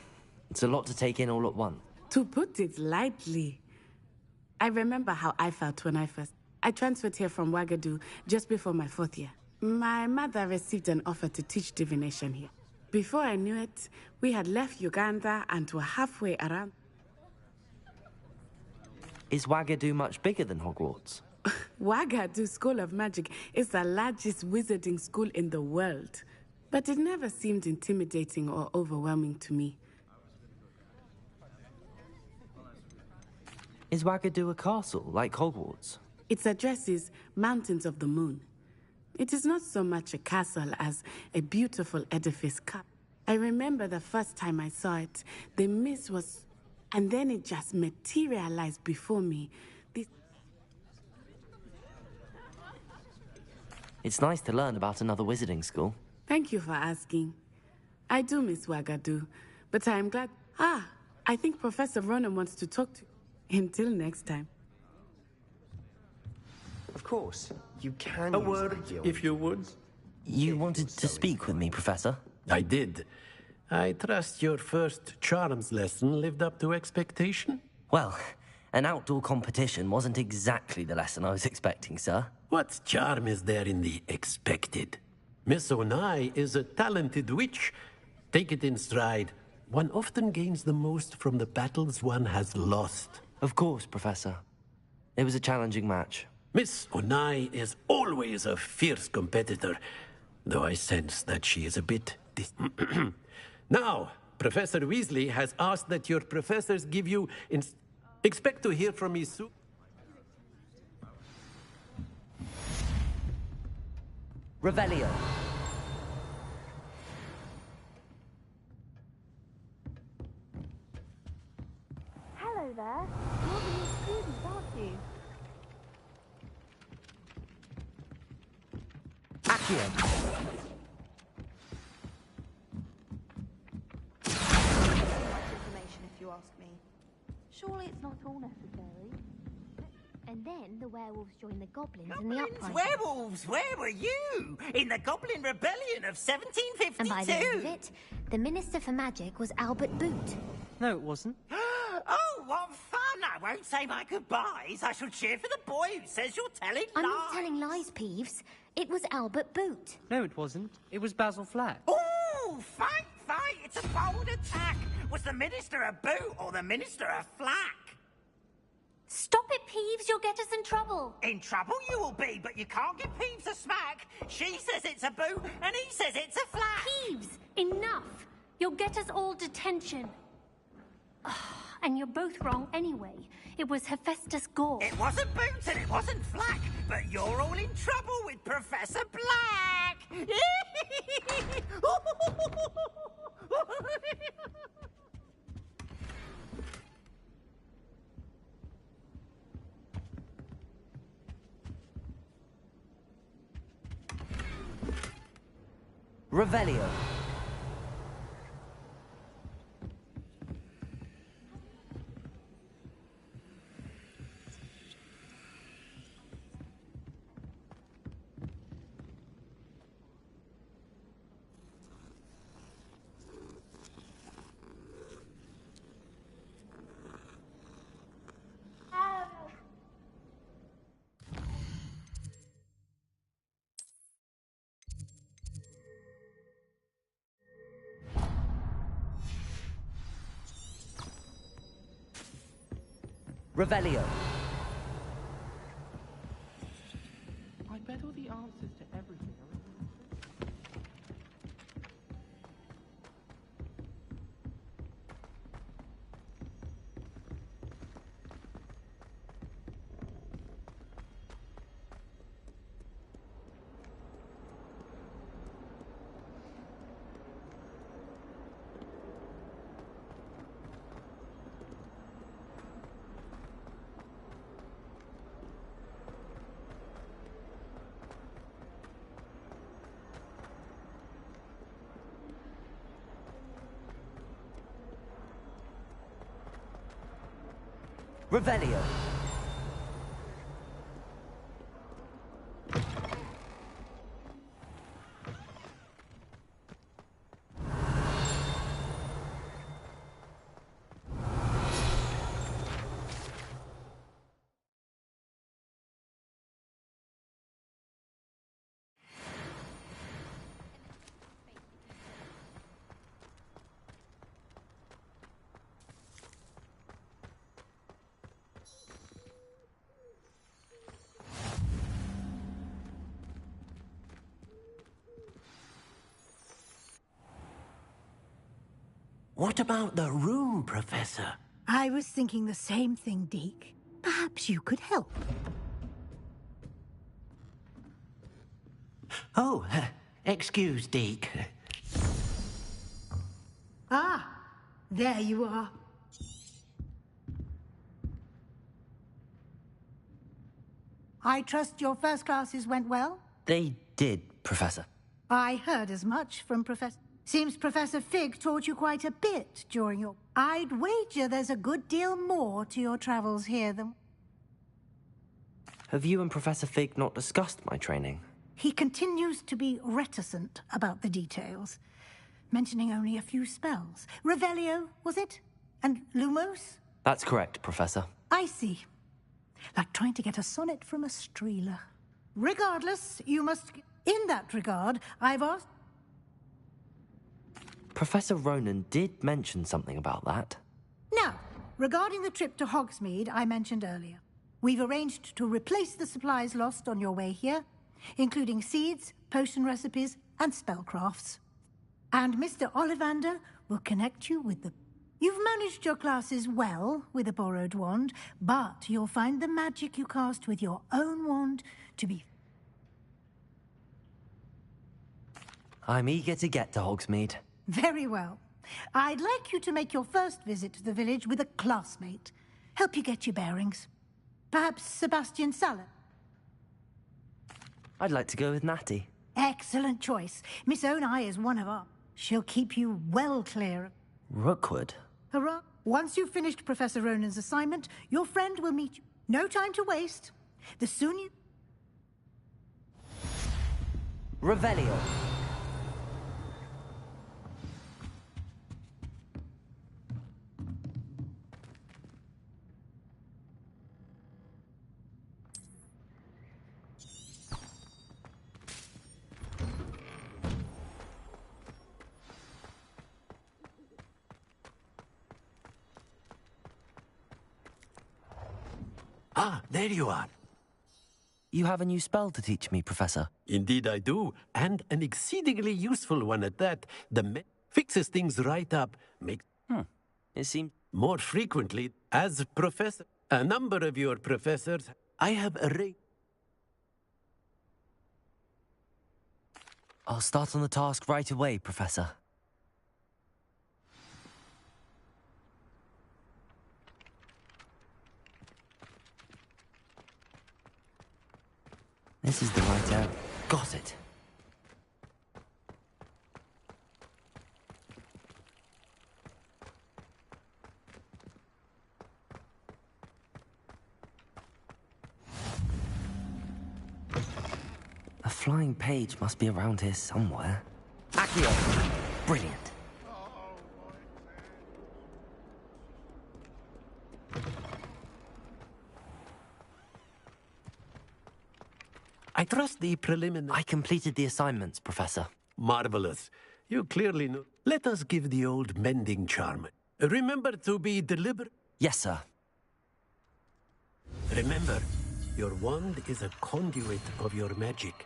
It's a lot to take in all at once. To put it lightly, I remember how I felt when I transferred here from Wagadu just before my 4th year. My mother received an offer to teach divination here. Before I knew it, we had left Uganda and were halfway around. Is Wagadu much bigger than Hogwarts? Wagadu School of Magic is the largest wizarding school in the world, but it never seemed intimidating or overwhelming to me. Is Wagadu a castle, like Hogwarts? Its address is Mountains of the Moon. It is not so much a castle as a beautiful edifice cup. I remember the first time I saw it, the mist was... and then it just materialized before me. It's nice to learn about another wizarding school. Thank you for asking. I do miss Wagadu, but I am glad... I think Professor Ronan wants to talk to you. Until next time. Of course, you can A use word, if you would. You wanted to speak with me, Professor? I did. I trust your first charms lesson lived up to expectation? Well, an outdoor competition wasn't exactly the lesson I was expecting, sir. What charm is there in the expected? Miss Onai is a talented witch. Take it in stride. One often gains the most from the battles one has lost. Of course, Professor. It was a challenging match. Miss Onai is always a fierce competitor, though I sense that she is a bit... Now, Professor Weasley has asked that your professors give you... Expect to hear from me soon. Revelio. Hello there. You're the new student, aren't you? Accio. Much information, if you ask me. Surely it's not all necessary. And then the werewolves joined the goblins in the Goblins, uprising. werewolves, where were you? In the Goblin Rebellion of 1752? And by the end of it, the Minister for Magic was Albert Boot. No, it wasn't. Oh, what fun! I won't say my goodbyes. I shall cheer for the boy who says you're telling lies. I'm not telling lies, Peeves. It was Albert Boot. No, it wasn't. It was Basil Flack. Oh, fight, fight! It's a bold attack. Was the Minister a boot or the Minister a flack? Stop it, Peeves. You'll get us in trouble. In trouble you will be, but you can't give Peeves a smack. She says it's a boot, and he says it's a flack. Peeves, enough. You'll get us all detention. And you're both wrong anyway. It was Hephaestus Gore. It wasn't Boots and it wasn't Flack, but you're all in trouble with Professor Black! Revelio. Revelio. I bet all the answers to everything are in Revelio. What about the room, Professor? I was thinking the same thing, Deke. Perhaps you could help. Oh, excuse, Deke. Ah, there you are. I trust your first classes went well? They did, Professor. I heard as much from Professor... Seems Professor Fig taught you quite a bit during your... I'd wager there's a good deal more to your travels here than... Have you and Professor Fig not discussed my training? He continues to be reticent about the details, mentioning only a few spells. Revelio, was it? And Lumos? That's correct, Professor. I see. Like trying to get a sonnet from a streeler. Regardless, you must... In that regard, I've asked... Professor Ronan did mention something about that. Now, regarding the trip to Hogsmeade I mentioned earlier, we've arranged to replace the supplies lost on your way here, including seeds, potion recipes, and spellcrafts. And Mr. Ollivander will connect you with the... You've managed your classes well with a borrowed wand, but you'll find the magic you cast with your own wand to be... I'm eager to get to Hogsmeade. Very well. I'd like you to make your first visit to the village with a classmate. Help you get your bearings. Perhaps Sebastian Saller. I'd like to go with Natty. Excellent choice. Miss Onai is one of our... She'll keep you well clear. Rookwood? Hurrah. Once you've finished Professor Ronan's assignment, your friend will meet you. No time to waste. The sooner you... Revelio. Ah, there you are. You have a new spell to teach me, Professor. Indeed I do, and an exceedingly useful one at that. Fixes things right up, makes... It seems... More frequently, as professor, a number of your professors, I have arranged... I'll start on the task right away, Professor. This is the right area. Got it. A flying page must be around here somewhere. Accio! Brilliant. I trust the preliminary... I completed the assignments, Professor. Marvelous. You clearly know. Let us give the old mending charm. Remember to be deliberate. Yes, sir. Remember, your wand is a conduit of your magic.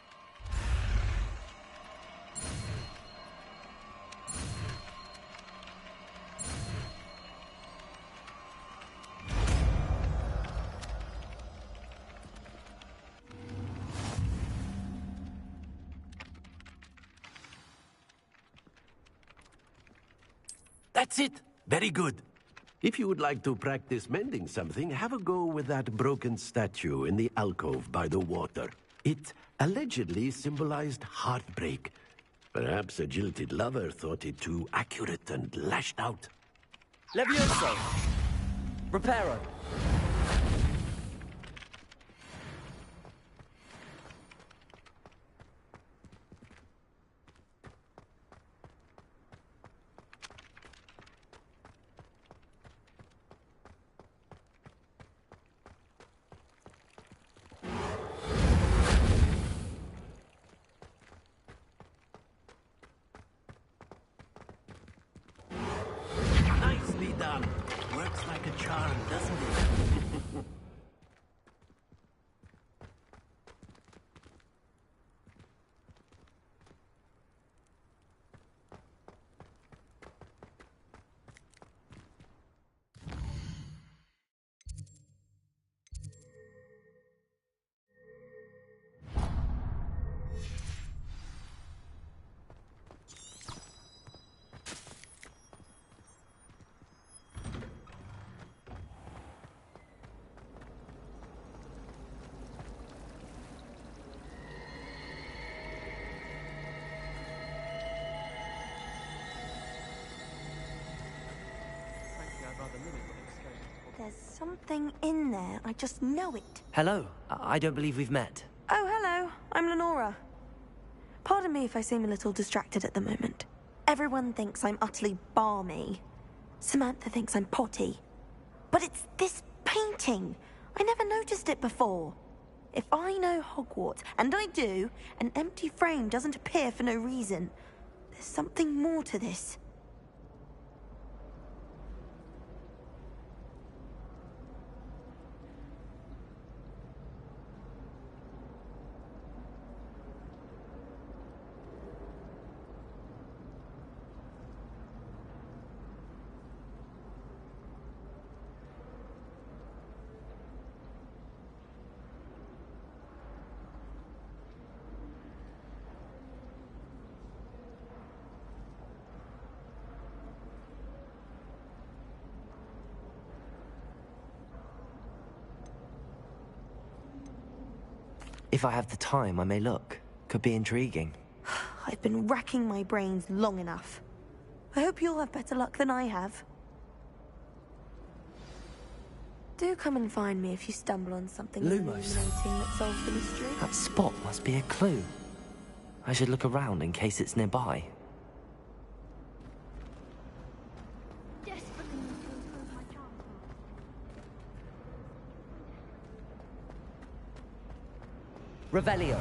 That's it. Very good. If you would like to practice mending something, have a go with that broken statue in the alcove by the water. It allegedly symbolized heartbreak. Perhaps a jilted lover thought it too accurate and lashed out. Levioso! Reparo! Nicely done. Works like a charm, doesn't it? There's something in there. I just know it. Hello. I don't believe we've met. Oh, hello. I'm Lenora. Pardon me if I seem a little distracted at the moment. Everyone thinks I'm utterly balmy. Samantha thinks I'm potty. But it's this painting. I never noticed it before. If I know Hogwarts, and I do, an empty frame doesn't appear for no reason. There's something more to this. If I have the time, I may look. Could be intriguing. I've been racking my brains long enough. I hope you'll have better luck than I have. Do come and find me if you stumble on something Lumos. illuminating that solves the mystery. That spot must be a clue. I should look around in case it's nearby. Revelio.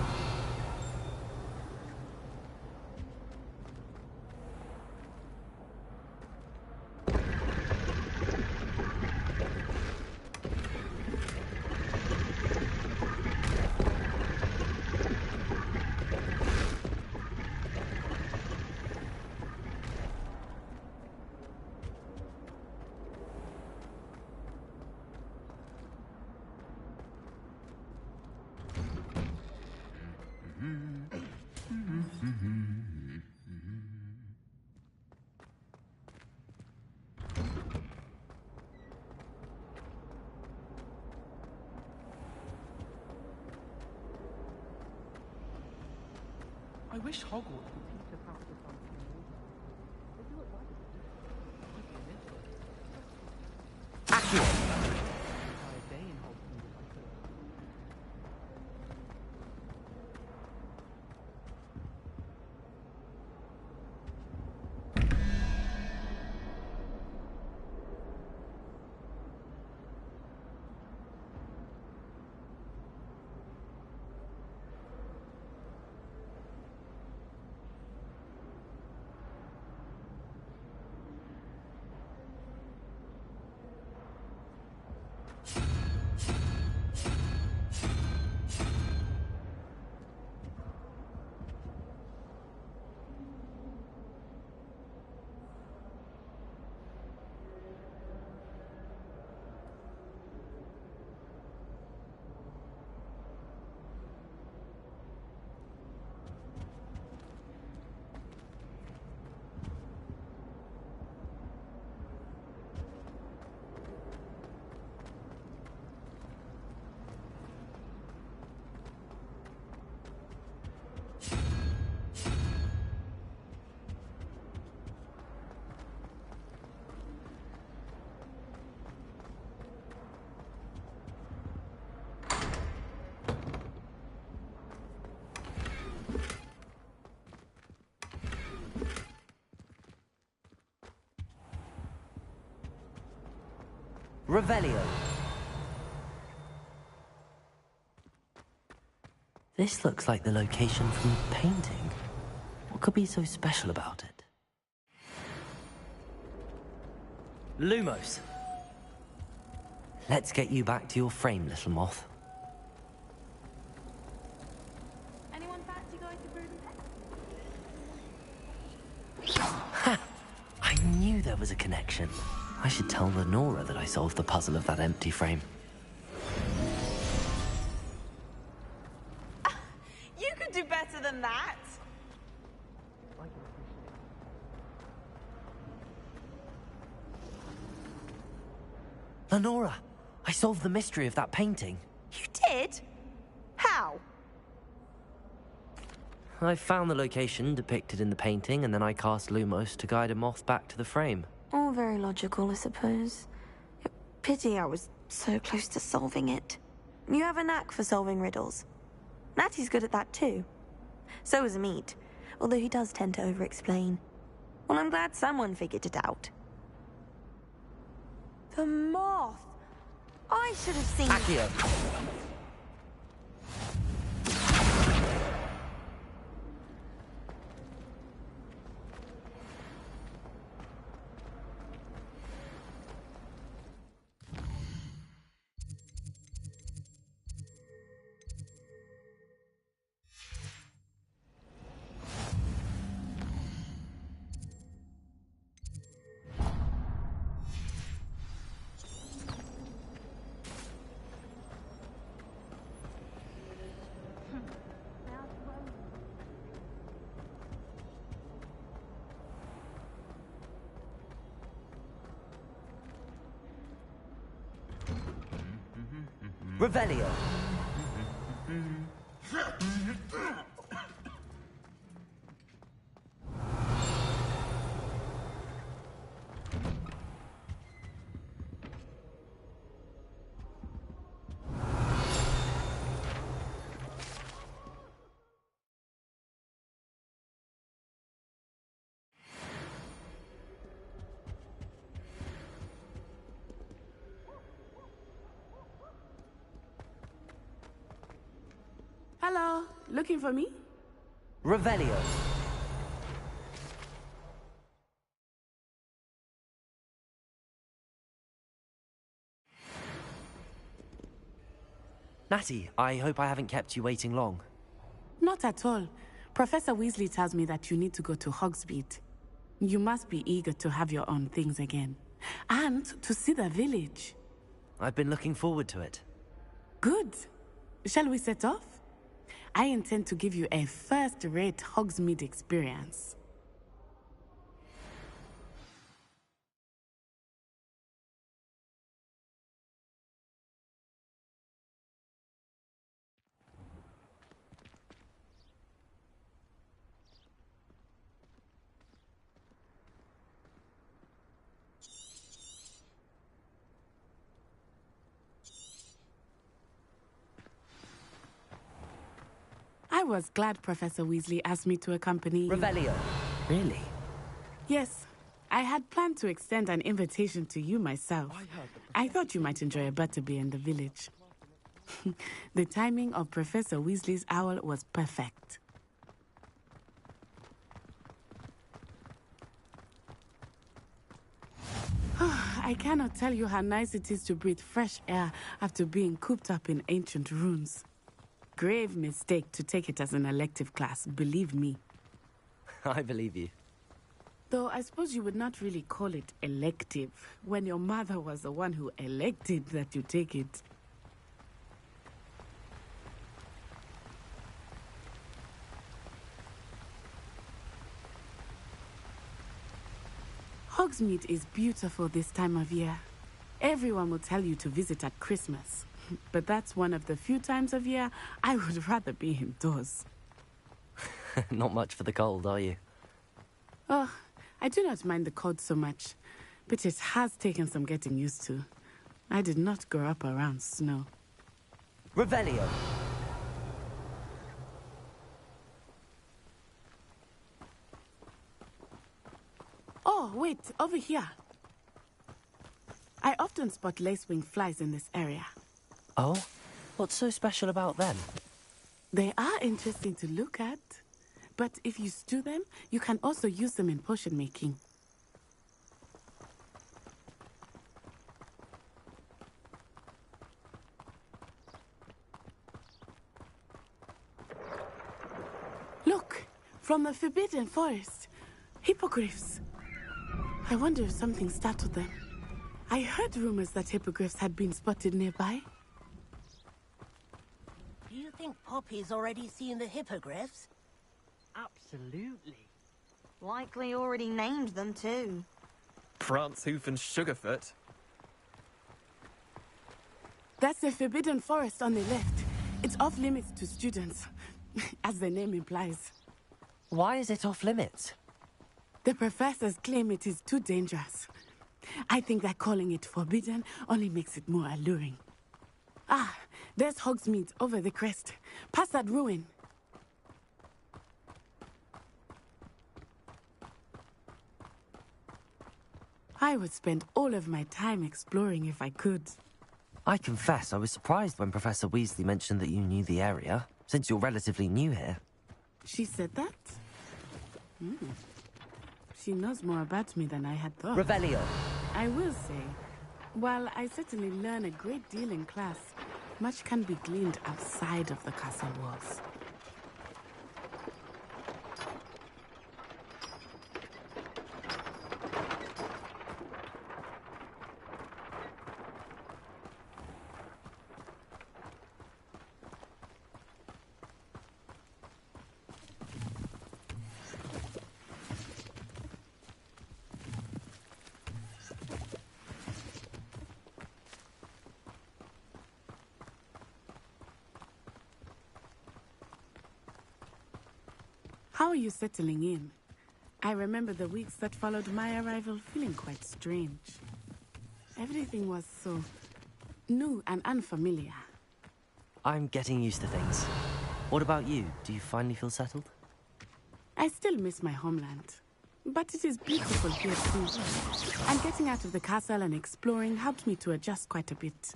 I wish Hogwarts would teach us how to find things. They do it right. Accio. A day in Hogwarts if I could. Revelio. This looks like the location from the painting. What could be so special about it? Lumos. Let's get you back to your frame, little moth. Anyone fancy going to Brood Ha! I knew there was a connection. I should tell Lenora that I solved the puzzle of that empty frame. You could do better than that. Lenora, I solved the mystery of that painting. You did? How? I found the location depicted in the painting, and then I cast Lumos to guide a moth back to the frame. All very logical, I suppose. Pity I was so close to solving it. You have a knack for solving riddles. Natty's good at that too. So is Meat, although he does tend to over-explain. Well, I'm glad someone figured it out. The moth! I should have seen... Accio. Revelio. Hello, looking for me? Revelio. Natty, I hope I haven't kept you waiting long. Not at all. Professor Weasley tells me that you need to go to Hogsmeade. You must be eager to have your own things again. And to see the village. I've been looking forward to it. Good. Shall we set off? I intend to give you a first-rate Hogsmeade experience. I was glad Professor Weasley asked me to accompany you. Revelio. Really? Yes. I had planned to extend an invitation to you myself. I thought you might enjoy a butterbeer in the village. The timing of Professor Weasley's owl was perfect. I cannot tell you how nice it is to breathe fresh air after being cooped up in ancient ruins. Grave mistake to take it as an elective class, believe me. I believe you. Though I suppose you would not really call it elective when your mother was the one who elected that you take it. Hogsmeade is beautiful this time of year. Everyone will tell you to visit at Christmas. But that's one of the few times of year I would rather be indoors. Not much for the cold, are you? Oh, I do not mind the cold so much, but it has taken some getting used to. I did not grow up around snow. Revelio. Oh, wait, over here. I often spot lacewing flies in this area. Oh? What's so special about them? They are interesting to look at. But if you stew them, you can also use them in potion making. Look, from the Forbidden Forest. Hippogriffs. I wonder if something startled them. I heard rumors that hippogriffs had been spotted nearby. Do you think Poppy's already seen the hippogriffs? Absolutely. Likely already named them too. Prancehoof and Sugarfoot. That's the Forbidden Forest on the left. It's off limits to students, as the name implies. Why is it off limits? The professors claim it is too dangerous. I think that calling it forbidden only makes it more alluring. Ah, there's Hogsmeade over the crest. Past that ruin. I would spend all of my time exploring if I could. I confess I was surprised when Professor Weasley mentioned that you knew the area, since you're relatively new here. She said that? She knows more about me than I had thought. Revelio. I will say, while I certainly learn a great deal in class, much can be gleaned outside of the castle walls. How are you settling in? I remember the weeks that followed my arrival feeling quite strange. Everything was so new and unfamiliar. I'm getting used to things. What about you? Do you finally feel settled? I still miss my homeland, but it is beautiful here too. And getting out of the castle and exploring helped me to adjust quite a bit.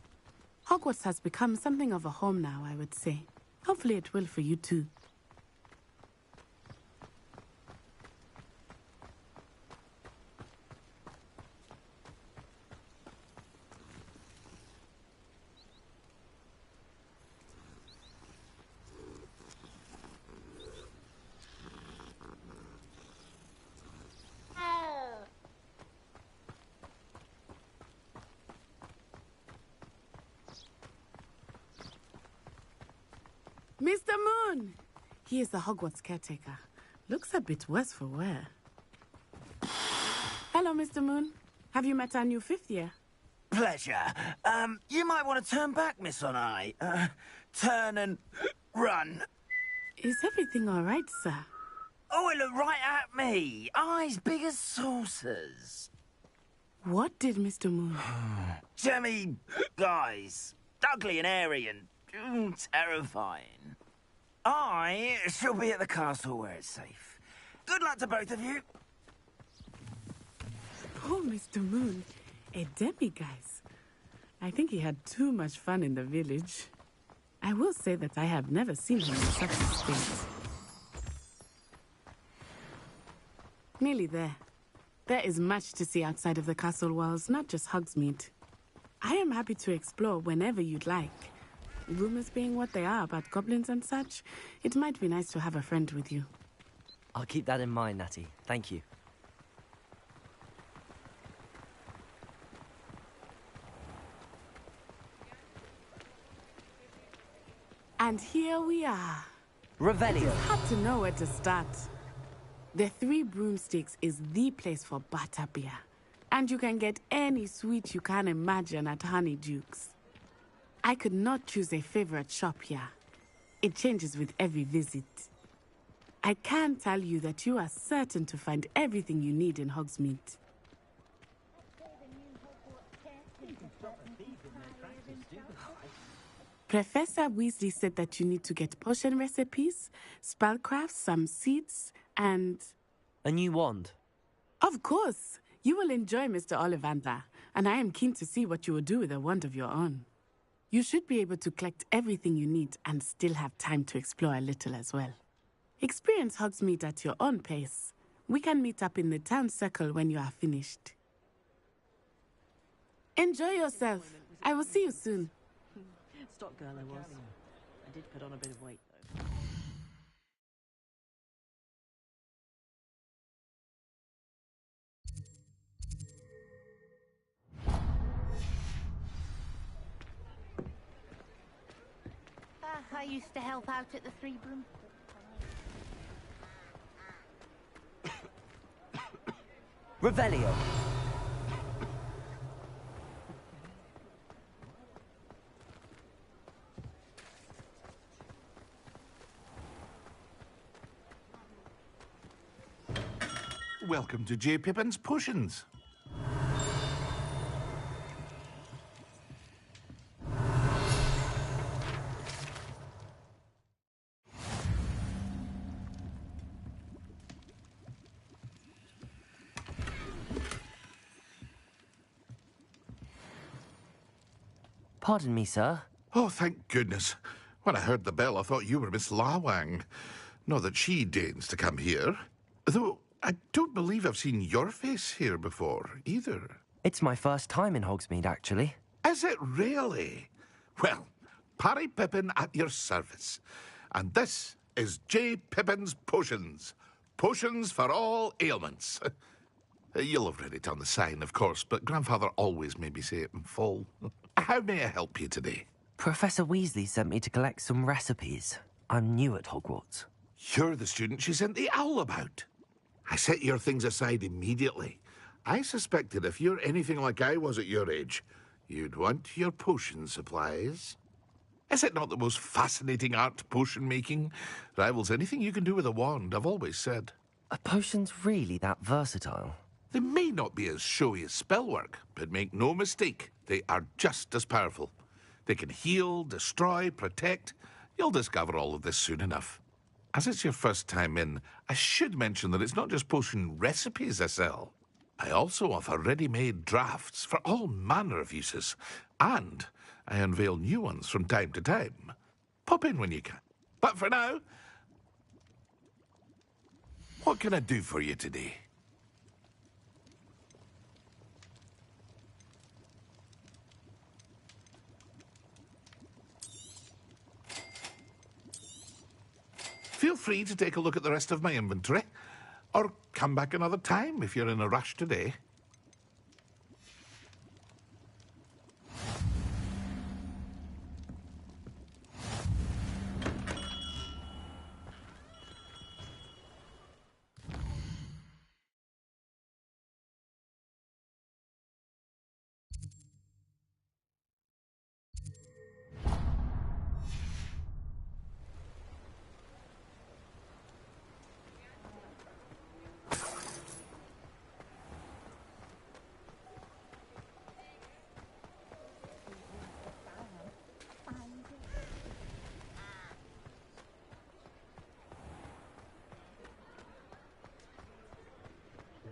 Hogwarts has become something of a home now, I would say. Hopefully it will for you too. Mr. Moon! He is the Hogwarts caretaker. Looks a bit worse for wear. Hello, Mr. Moon. Have you met our new fifth year? Pleasure. You might want to turn back, Miss Onai. Turn and run. Is everything all right, sir? Oh, it looked right at me. Eyes big as saucers. What did Mr. Moon? Jemmy guys. Ugly and airy and terrifying. I shall be at the castle where it's safe. Good luck to both of you. Poor Mr. Moon. A demi-guise. I think he had too much fun in the village. I will say that I have never seen him in such a state. Nearly there. There is much to see outside of the castle walls, not just Hogsmeade. I am happy to explore whenever you'd like. Rumors being what they are about goblins and such, it might be nice to have a friend with you. I'll keep that in mind, Natty. Thank you. And here we are. Revelio. It's hard to know where to start. The Three Broomsticks is the place for butterbeer. And you can get any sweet you can imagine at Honeyduke's. I could not choose a favorite shop here. It changes with every visit. I can tell you that you are certain to find everything you need in Hogsmeade. Professor Weasley said that you need to get potion recipes, spellcrafts, some seeds, and... A new wand? Of course! You will enjoy Mr. Ollivander, and I am keen to see what you will do with a wand of your own. You should be able to collect everything you need and still have time to explore a little as well. Experience Hogsmeade at your own pace. We can meet up in the town circle when you are finished. Enjoy yourself. I will see you soon. Stock girl I was. I did put on a bit of weight, though. I used to help out at the Three Broom. Revelio. Welcome to J. Pippin's Potions. Pardon me, sir. Oh, thank goodness. When I heard the bell, I thought you were Miss Lawang. Not that she deigns to come here. Though, I don't believe I've seen your face here before, either. It's my first time in Hogsmeade, actually. Is it really? Well, Parry Pippin at your service. And this is J. Pippin's Potions. Potions for all ailments. You'll have read it on the sign, of course, but Grandfather always made me say it in full. How may I help you today? Professor Weasley sent me to collect some recipes. I'm new at Hogwarts. You're the student she sent the owl about. I set your things aside immediately. I suspected if you're anything like I was at your age, you'd want your potion supplies. Is it not the most fascinating art, potion making? Rivals anything you can do with a wand, I've always said. Are potions really that versatile? They may not be as showy as spellwork, but make no mistake, they are just as powerful. They can heal, destroy, protect. You'll discover all of this soon enough. As it's your first time in, I should mention that it's not just potion recipes I sell. I also offer ready-made drafts for all manner of uses, and I unveil new ones from time to time. Pop in when you can. But for now, what can I do for you today? Feel free to take a look at the rest of my inventory, or come back another time if you're in a rush today.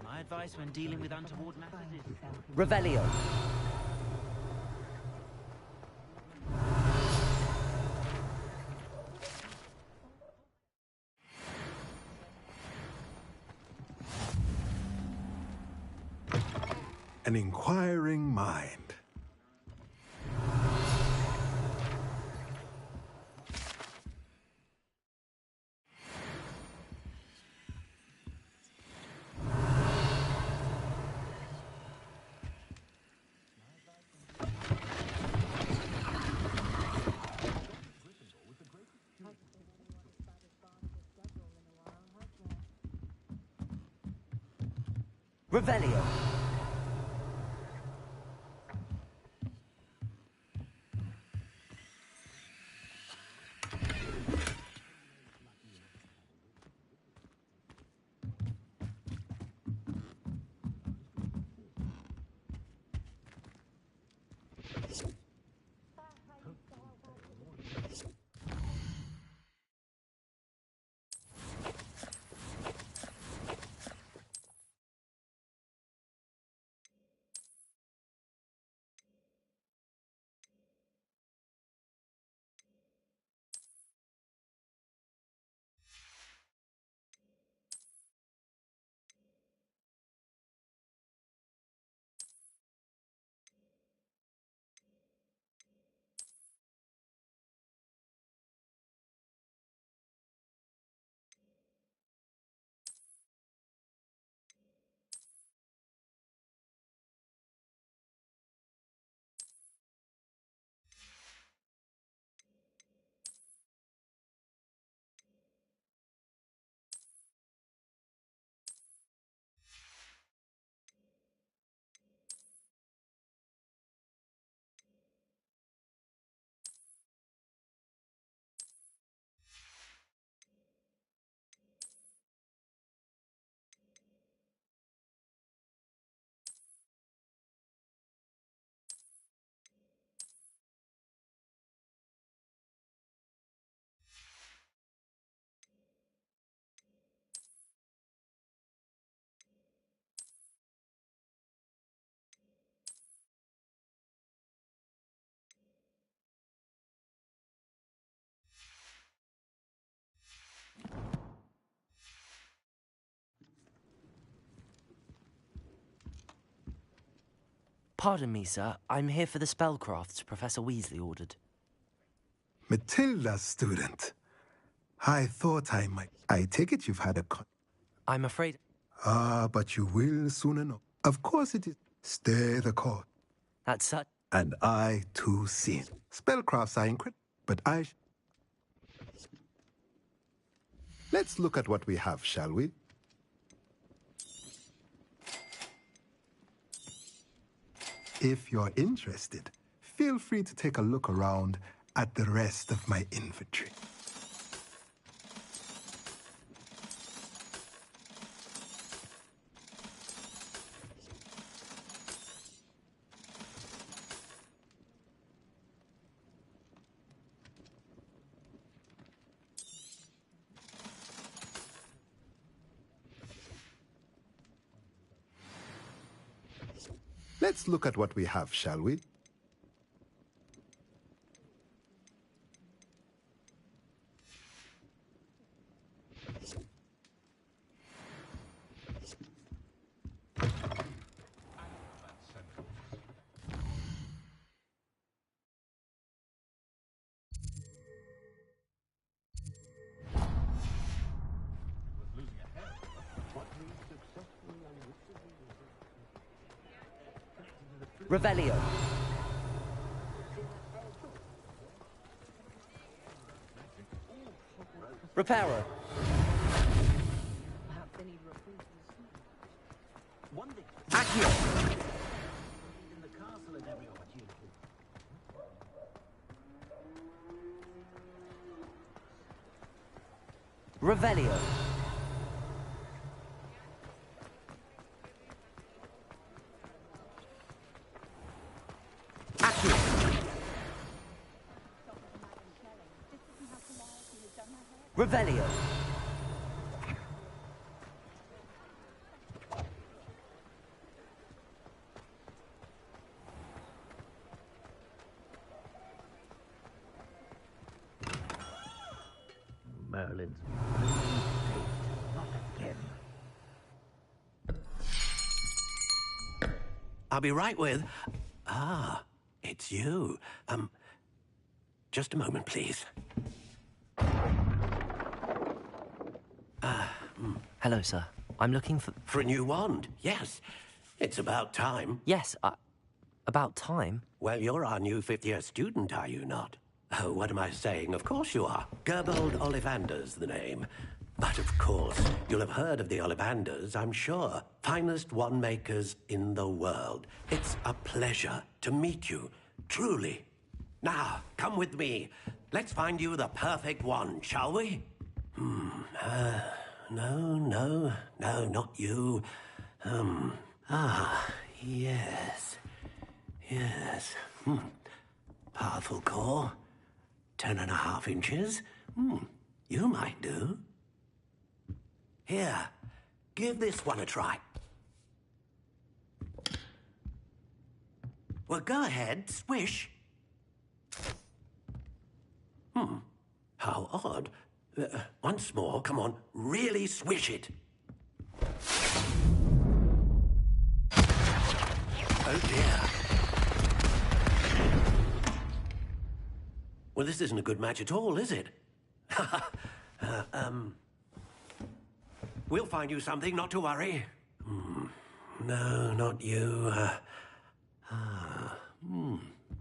My advice when dealing with untoward matters is... Revelio. An inquiring mind. Revelio. Pardon me, sir. I'm here for the spellcrafts Professor Weasley ordered. Matilda's student. I thought I might. I take it you've had a I'm afraid... but you will soon enough. Of course it is. Stay the course. That's such... And I, too, see it. Spellcrafts are incredible, but Let's look at what we have, shall we? If you're interested, feel free to take a look around at the rest of my inventory. Let's look at what we have, shall we? Revelio. Reparo. Accio. In the castle at every opportunity. Revelio. Revelio. Merlin's not again. I'll be right with... Ah, it's you. Just a moment, please. Hello, sir. I'm looking for... For a new wand, yes. It's about time. Yes, about time? Well, you're our new fifth-year student, are you not? Oh, what am I saying? Of course you are. Gerbold Ollivander's the name. But of course, you'll have heard of the Ollivanders, I'm sure. Finest wand makers in the world. It's a pleasure to meet you, truly. Now, come with me. Let's find you the perfect wand, shall we? No, not you. Yes. Powerful core. 10.5 inches. You might do. Here, give this one a try. Well, go ahead, swish. How odd. Once more, come on, really swish it. Oh dear. Well, this isn't a good match at all, is it? We'll find you something, not to worry. No, not you.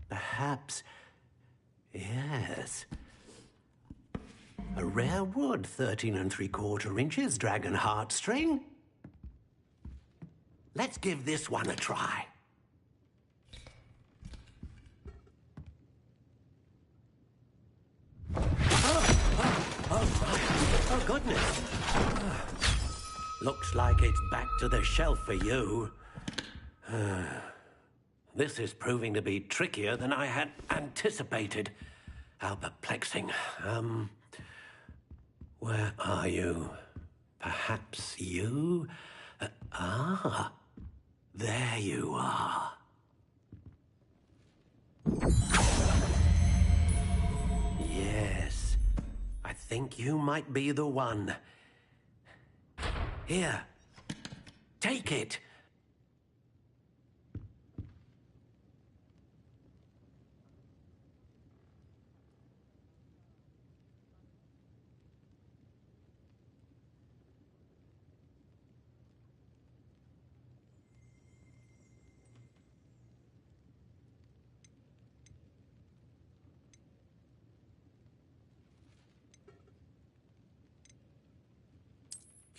Perhaps. Yes. A rare wood, 13 3/4 inches, dragon heartstring. Let's give this one a try. Oh, goodness. Looks like it's back to the shelf for you. This is proving to be trickier than I had anticipated. How perplexing. Where are you? Perhaps you? There you are. Yes, I think you might be the one. Here, take it.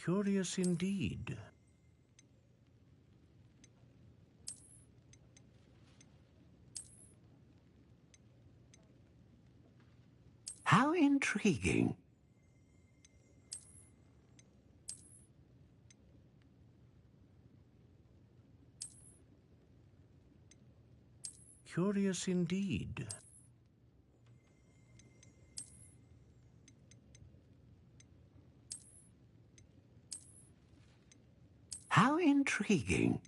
Curious indeed. How intriguing. Curious indeed. How intriguing.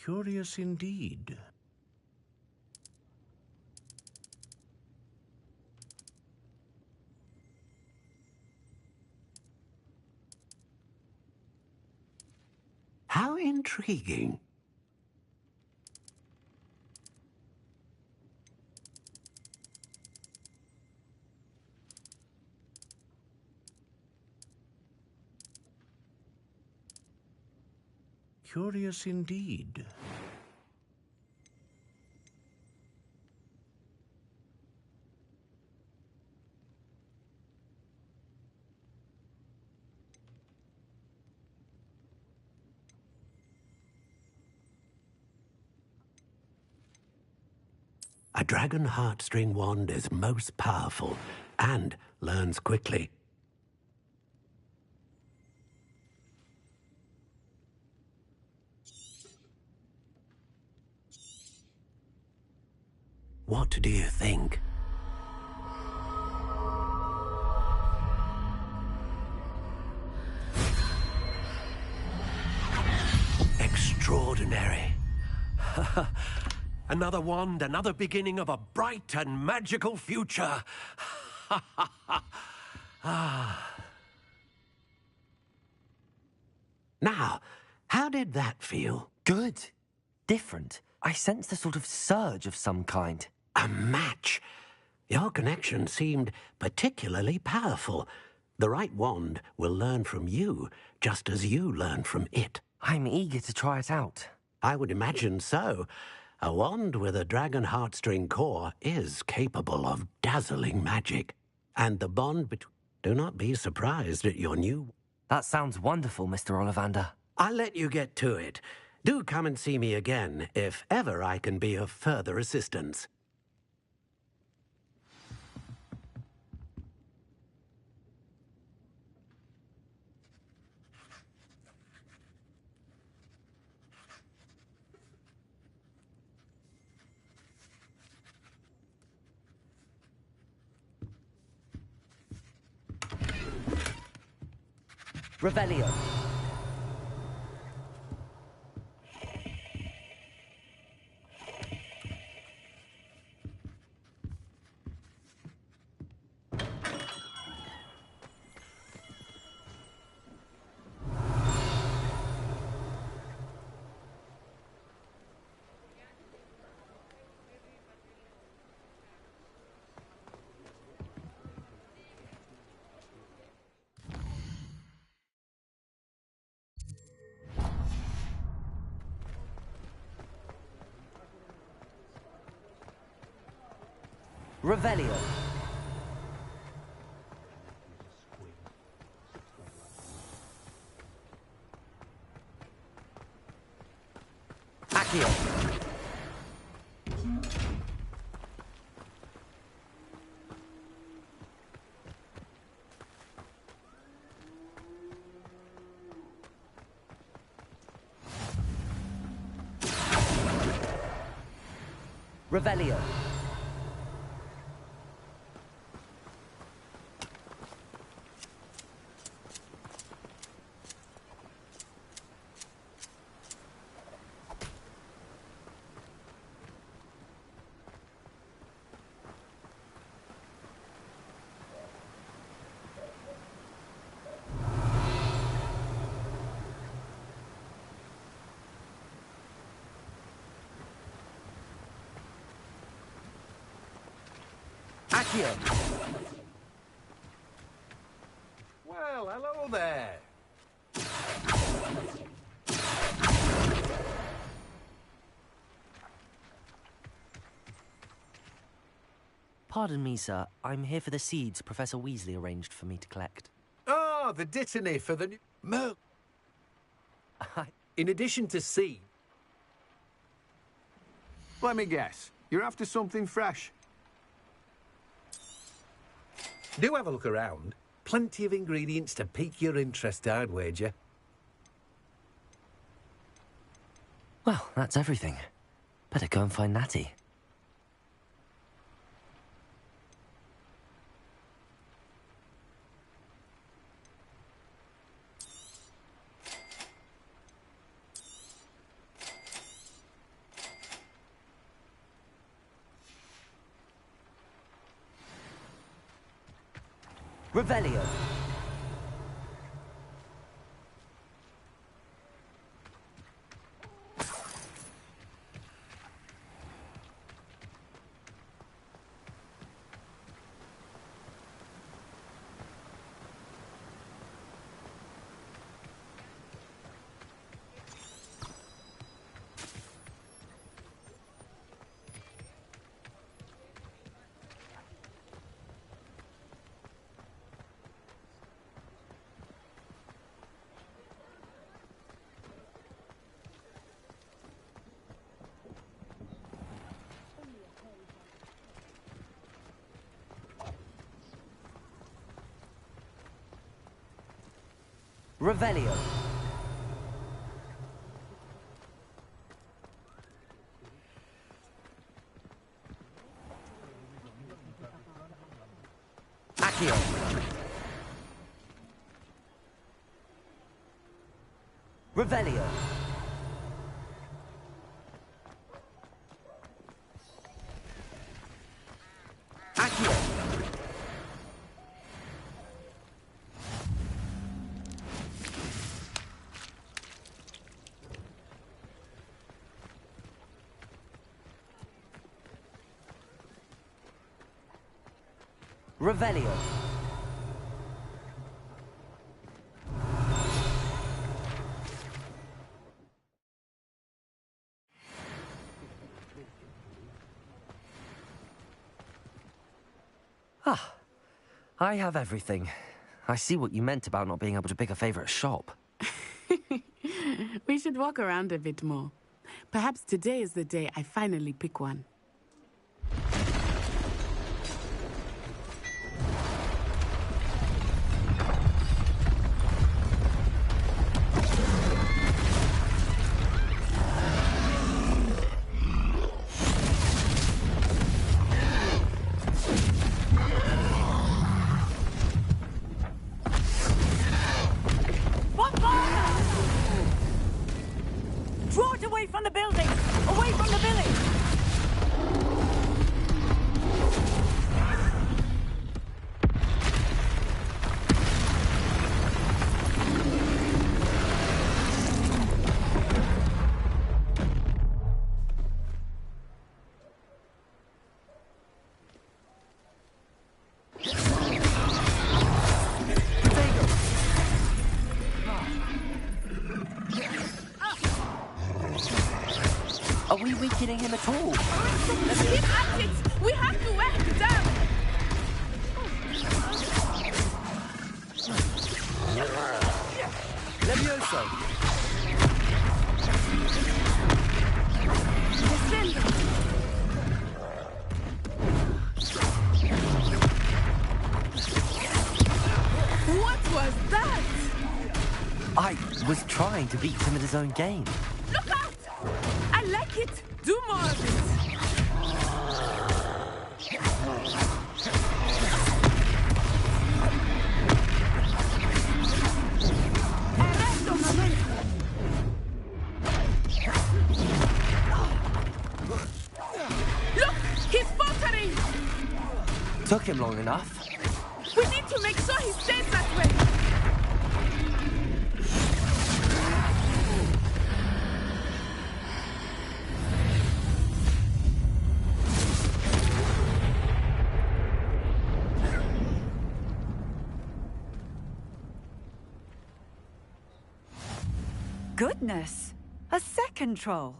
Curious indeed. How intriguing. Curious indeed. A dragon heartstring wand is most powerful and learns quickly. What do you think? Extraordinary. Another wand, another beginning of a bright and magical future. Now, how did that feel? Good. Different. I sensed a sort of surge of some kind. A match. Your connection seemed particularly powerful. The right wand will learn from you, just as you learn from it. I'm eager to try it out. I would imagine so. A wand with a dragon heartstring core is capable of dazzling magic. And the bond between... Do not be surprised at your new... That sounds wonderful, Mr. Ollivander. I'll let you get to it. Do come and see me again, if ever I can be of further assistance. Revelio. Revelio. Accio. Revelio. Accio. Well, hello there. Pardon me, sir. I'm here for the seeds Professor Weasley arranged for me to collect. Oh, the dittany for the new... In addition to seed... Let me guess. You're after something fresh. Do have a look around. Plenty of ingredients to pique your interest, I'd wager. Well, that's everything. Better go and find Natty. Revelio. Revelio. Accio. Revelio. Accio. Revelio. Ah, I have everything. I see what you meant about not being able to pick a favorite shop. We should walk around a bit more. Perhaps today is the day I finally pick one. Draw it away from the building! Away from the village! Are we weakening him at all? Keep at it! We have to wear him down! Levioso! Descend! What was that? I was trying to beat him at his own game. Look out! I like it! Do more of it! Arresto momento! Look! He's faltering! Took him long enough. We need to make sure he stays that way! Goodness! A second troll!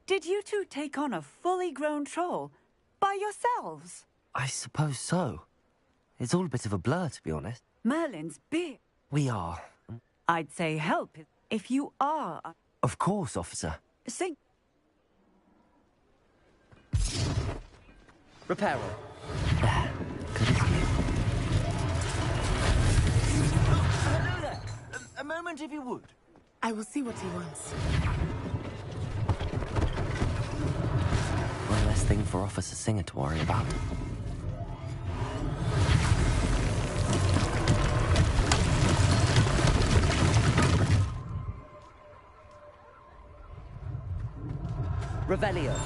Did you two take on a fully grown troll by yourselves? I suppose so. It's all a bit of a blur, to be honest. Merlin's big. We are. I'd say help if you are. Of course, officer. Sing. Repairer. There. Good as new. Hello there. A moment if you would. I will see what he wants. One less thing for Officer Singer to worry about. Revelio.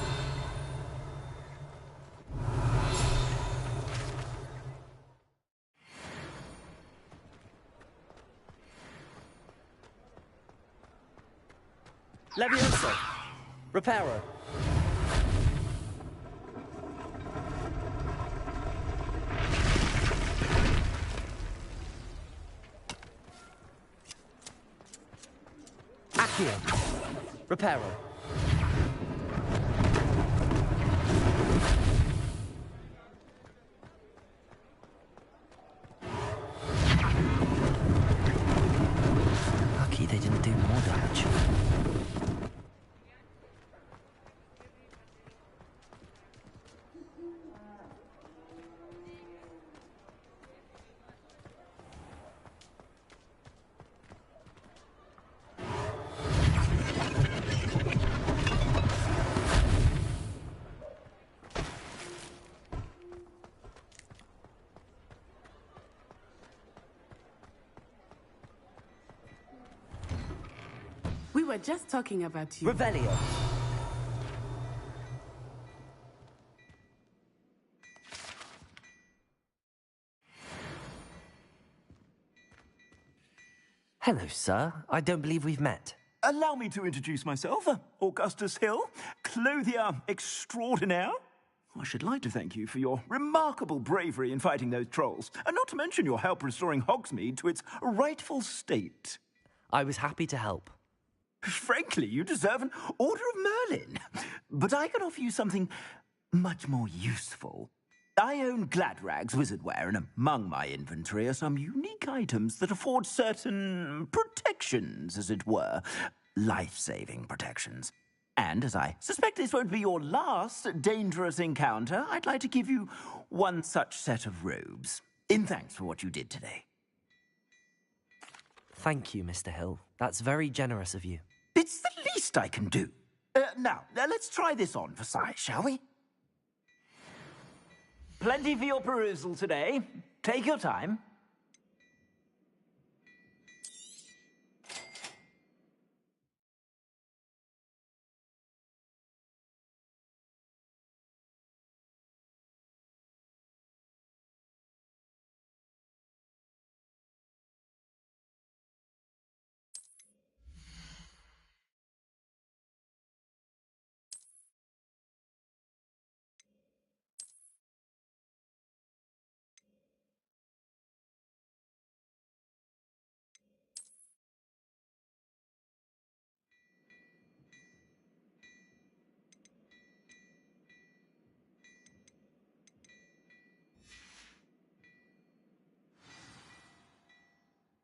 Levioso. Reparo. Accio. Reparo. Lucky they didn't do more damage. We were just talking about you. Revelio. Hello, sir. I don't believe we've met. Allow me to introduce myself. Augustus Hill, clothier extraordinaire. I should like to thank you for your remarkable bravery in fighting those trolls, and not to mention your help restoring Hogsmeade to its rightful state. I was happy to help. Frankly, you deserve an Order of Merlin. But I can offer you something much more useful. I own Gladrag's wizardware, and among my inventory are some unique items that afford certain protections, as it were. Life-saving protections. And as I suspect this won't be your last dangerous encounter, I'd like to give you one such set of robes, in thanks for what you did today. Thank you, Mr. Hill. That's very generous of you. It's the least I can do. Now, let's try this on for size, shall we? Plenty for your perusal today. Take your time.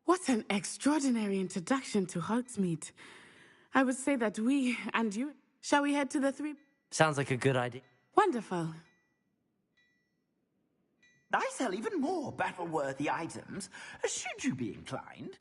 What an extraordinary introduction to Hogsmeade. I would say that we and you... Shall we head to the three... Sounds like a good idea. Wonderful. I sell even more battle-worthy items, should you be inclined.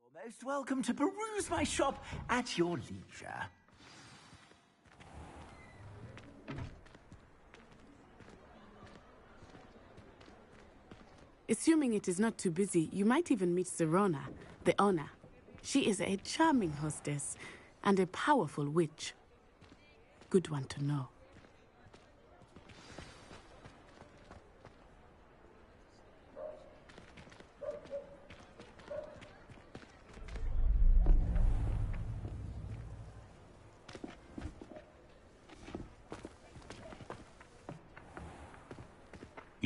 You're most welcome to peruse my shop at your leisure. Assuming it is not too busy, you might even meet Serona, the owner. She is a charming hostess and a powerful witch. Good one to know.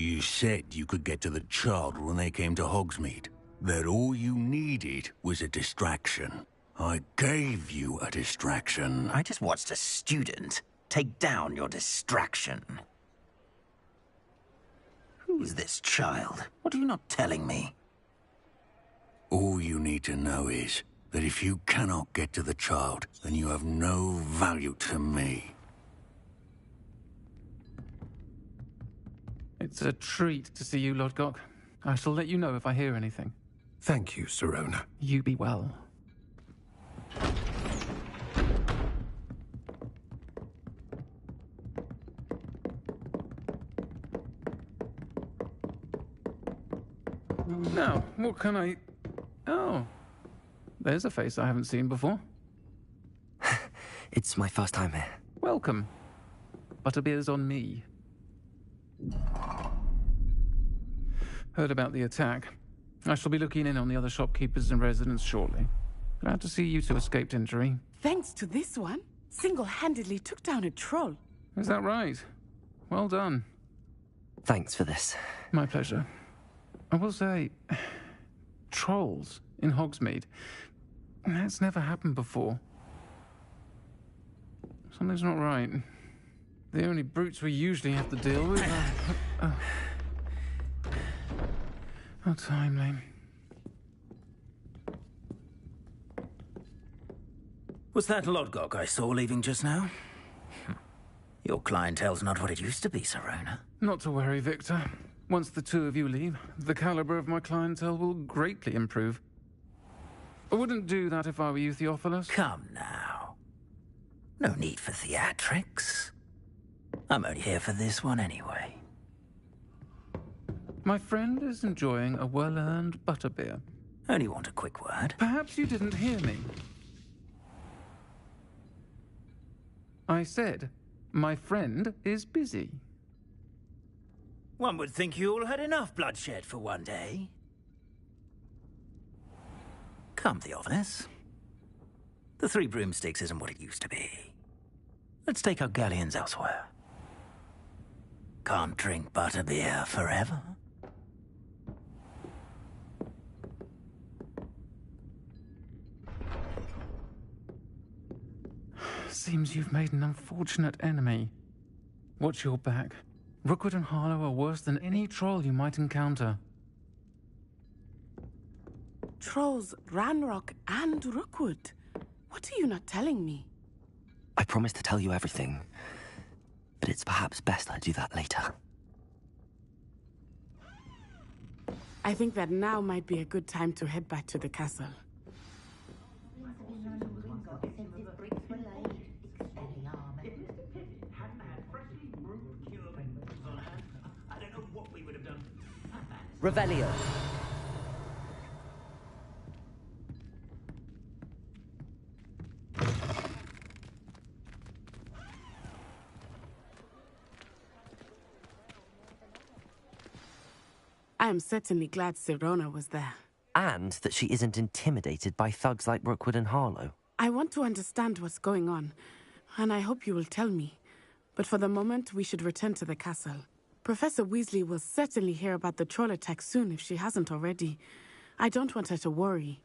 You said you could get to the child when they came to Hogsmeade. That all you needed was a distraction. I gave you a distraction. I just watched a student take down your distraction. Who's this child? What are you not telling me? All you need to know is that if you cannot get to the child, then you have no value to me. It's a treat to see you, Lodgok. I shall let you know if I hear anything. Thank you, Sirona. You be well. Now, what can I... Oh, there's a face I haven't seen before. It's my first time here. Welcome. Butterbeer's on me. Heard about the attack. I shall be looking in on the other shopkeepers and residents shortly. Glad to see you two escaped injury. Thanks to this one, single-handedly took down a troll. Is that right? Well done. Thanks for this. My pleasure. I will say, trolls in Hogsmeade. That's never happened before. Something's not right. The only brutes we usually have to deal with are... How timely. Was that Lodgok I saw leaving just now? Your clientele's not what it used to be, Sirona. Not to worry, Victor. Once the two of you leave, the caliber of my clientele will greatly improve. I wouldn't do that if I were you, Theophilus. Come now. No need for theatrics. I'm only here for this one anyway. My friend is enjoying a well-earned butterbeer. Only want a quick word. Perhaps you didn't hear me. I said, my friend is busy. One would think you all had enough bloodshed for one day. Come, Theophilus. The Three Broomsticks isn't what it used to be. Let's take our galleons elsewhere. Can't drink butterbeer forever. Seems you've made an unfortunate enemy. Watch your back. Rookwood and Harlow are worse than any troll you might encounter. Trolls, Ranrock, and Rookwood. What are you not telling me? I promised to tell you everything, but it's perhaps best I do that later. I think that now might be a good time to head back to the castle. Revelio. I am certainly glad Sirona was there. And that she isn't intimidated by thugs like Rookwood and Harlow. I want to understand what's going on, and I hope you will tell me. But for the moment, we should return to the castle. Professor Weasley will certainly hear about the troll attack soon if she hasn't already. I don't want her to worry.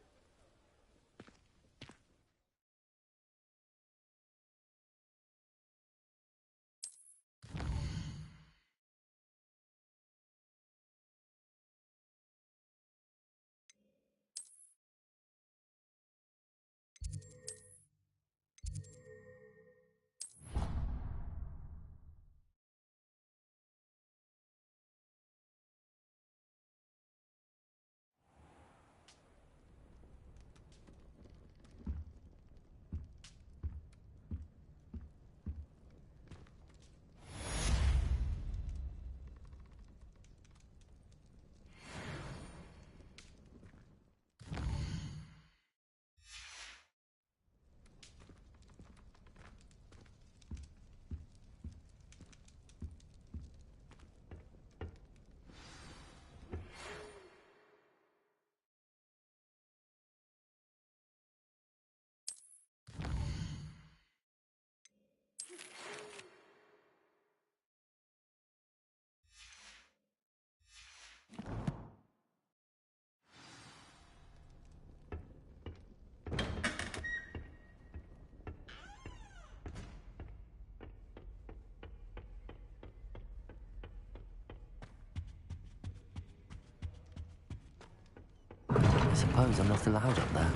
Suppose I'm not allowed up there.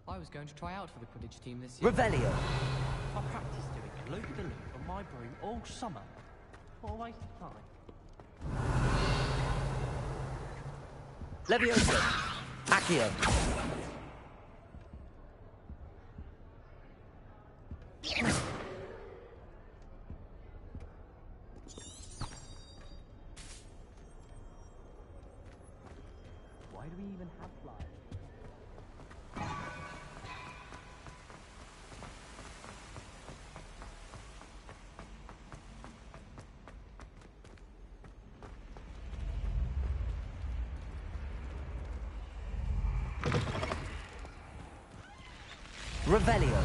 I was going to try out for the Quidditch team this year. Revelio! I practiced doing loop-de-loop on my broom all summer. What a waste of time. Leviosa! Accio! Why do we even have flies? Revelio!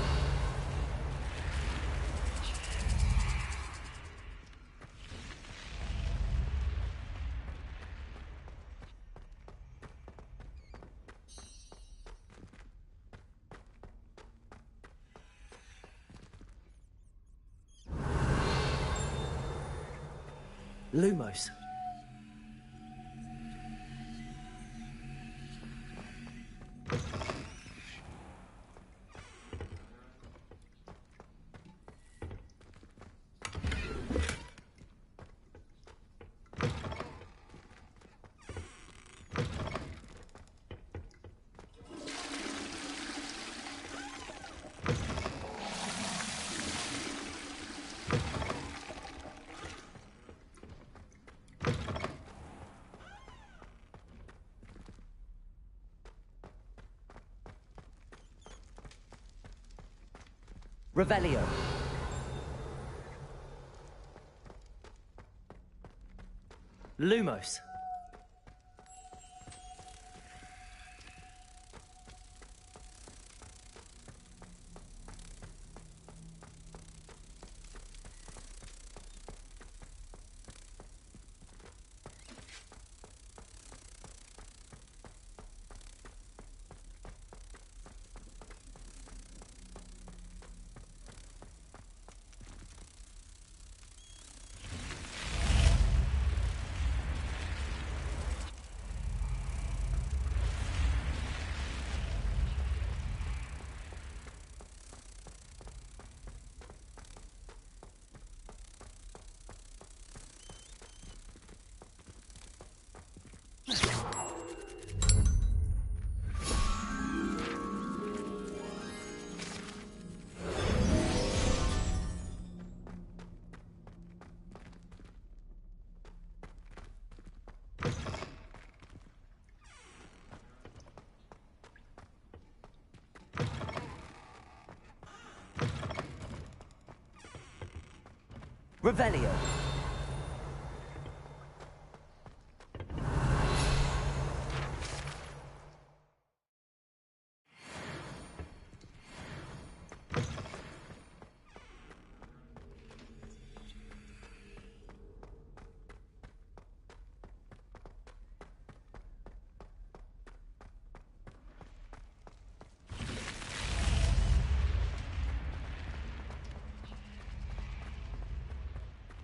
Lumos. Revelio. Lumos. Revelio.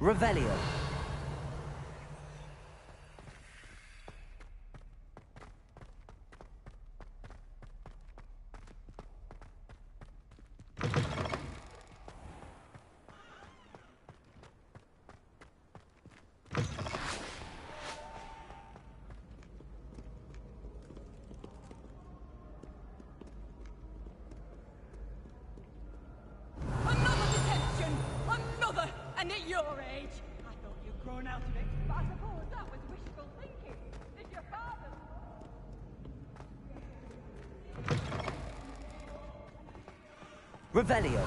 Revelio. Another! And at your age! I thought you'd grown out of it, but I suppose that was wishful thinking. Did your father? Revelio.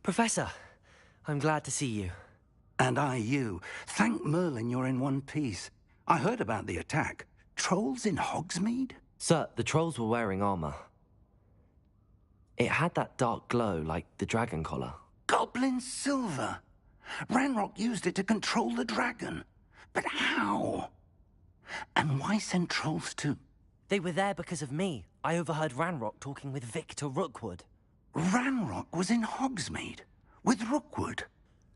Professor, I'm glad to see you. And I you. Thank Merlin you're in one piece. I heard about the attack. Trolls in Hogsmeade? Sir, the trolls were wearing armor. It had that dark glow like the dragon collar. Goblin silver. Ranrock used it to control the dragon. But how? And why send trolls to... They were there because of me. I overheard Ranrock talking with Victor Rookwood. Ranrock was in Hogsmeade? With Rookwood?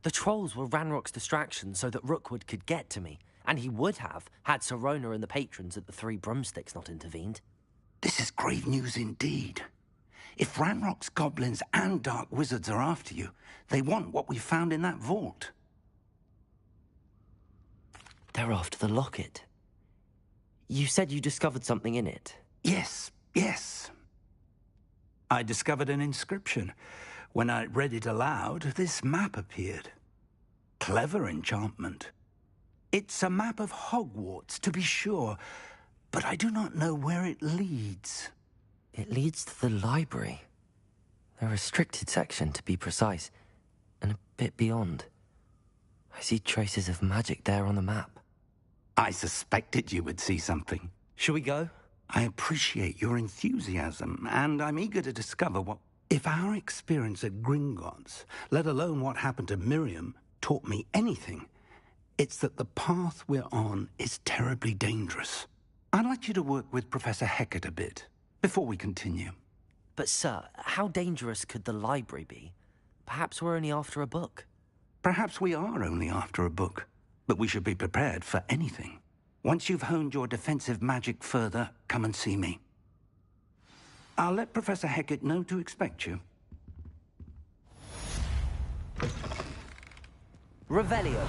The trolls were Ranrock's distraction so that Rookwood could get to me. And he would have, had Sirona and the patrons at the Three Broomsticks not intervened. This is grave news indeed. If Ranrock's goblins and dark wizards are after you, they want what we found in that vault. They're after the locket. You said you discovered something in it. Yes. I discovered an inscription. When I read it aloud, this map appeared. Clever enchantment. It's a map of Hogwarts, to be sure, but I do not know where it leads. It leads to the library. A restricted section, to be precise, and a bit beyond. I see traces of magic there on the map. I suspected you would see something. Shall we go? I appreciate your enthusiasm, and I'm eager to discover what... If our experience at Gringotts, let alone what happened to Miriam, taught me anything, it's that the path we're on is terribly dangerous. I'd like you to work with Professor Hecat a bit, before we continue. But, sir, how dangerous could the library be? Perhaps we're only after a book. Perhaps we are only after a book, but we should be prepared for anything. Once you've honed your defensive magic further, come and see me. I'll let Professor Hecat know to expect you. Revelio.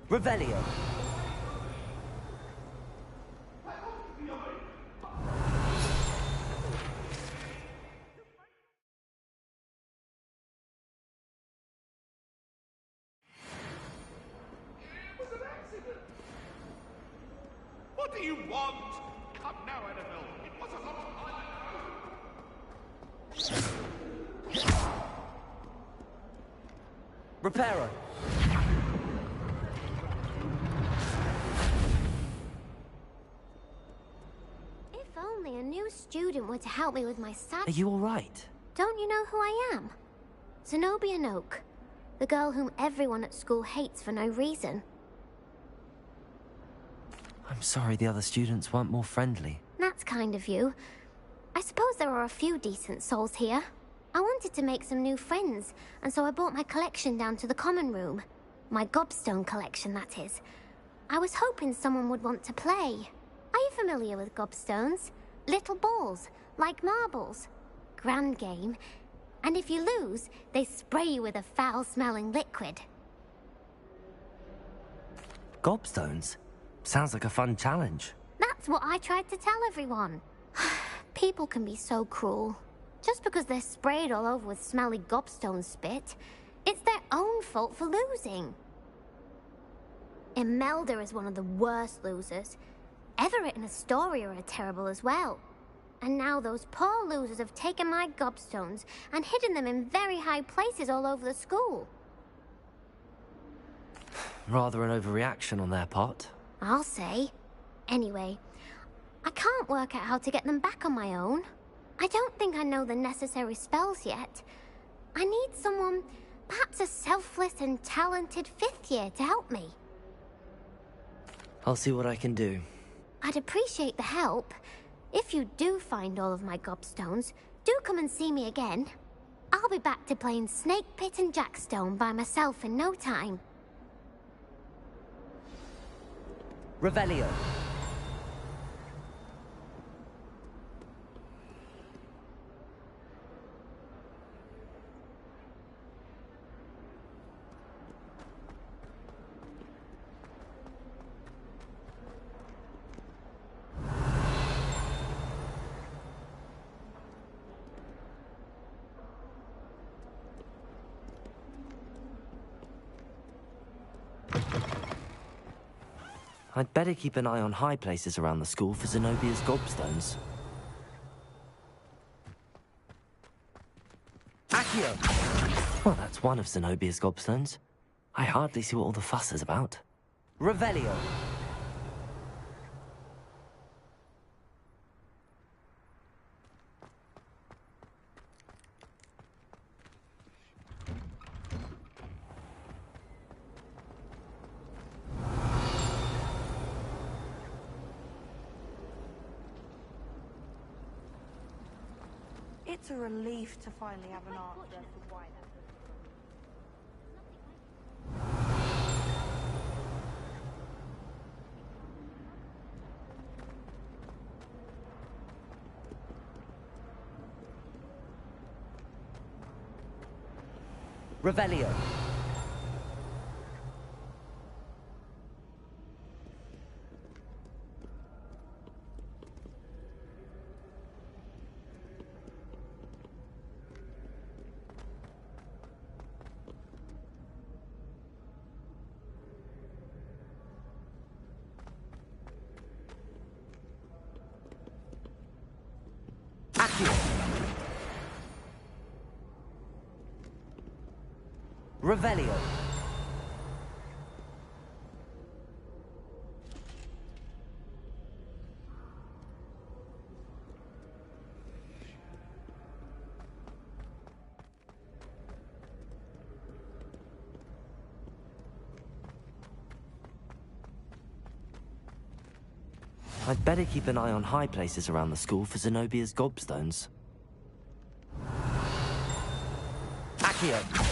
Revelio. What do you want? Come now, Annabelle. It was a long time ago. Reparo. If only a new student were to help me with my sad... Are you all right? Don't you know who I am? Zenobia Noak, the girl whom everyone at school hates for no reason. I'm sorry the other students weren't more friendly. That's kind of you. I suppose there are a few decent souls here. I wanted to make some new friends, and so I brought my collection down to the common room. My gobstone collection, that is. I was hoping someone would want to play. Are you familiar with gobstones? Little balls, like marbles. Grand game. And if you lose, they spray you with a foul-smelling liquid. Gobstones? Sounds like a fun challenge. That's what I tried to tell everyone. People can be so cruel. Just because they're sprayed all over with smelly gobstone spit, it's their own fault for losing. Imelda is one of the worst losers. Everett and Astoria are terrible as well. And now those poor losers have taken my gobstones and hidden them in very high places all over the school. Rather an overreaction on their part. I'll say. Anyway, I can't work out how to get them back on my own. I don't think I know the necessary spells yet. I need someone, perhaps a selfless and talented 5th year, to help me. I'll see what I can do. I'd appreciate the help. If you do find all of my gobstones, do come and see me again. I'll be back to playing Snake Pit and Jackstone by myself in no time. Revelio. I'd better keep an eye on high places around the school for Zenobia's gobstones. Accio! Well, that's one of Zenobia's gobstones. I hardly see what all the fuss is about. Revelio! It's a relief to finally have an answer as to why that. Revelio. Revelio. I'd better keep an eye on high places around the school for Zenobia's gobstones. Accio!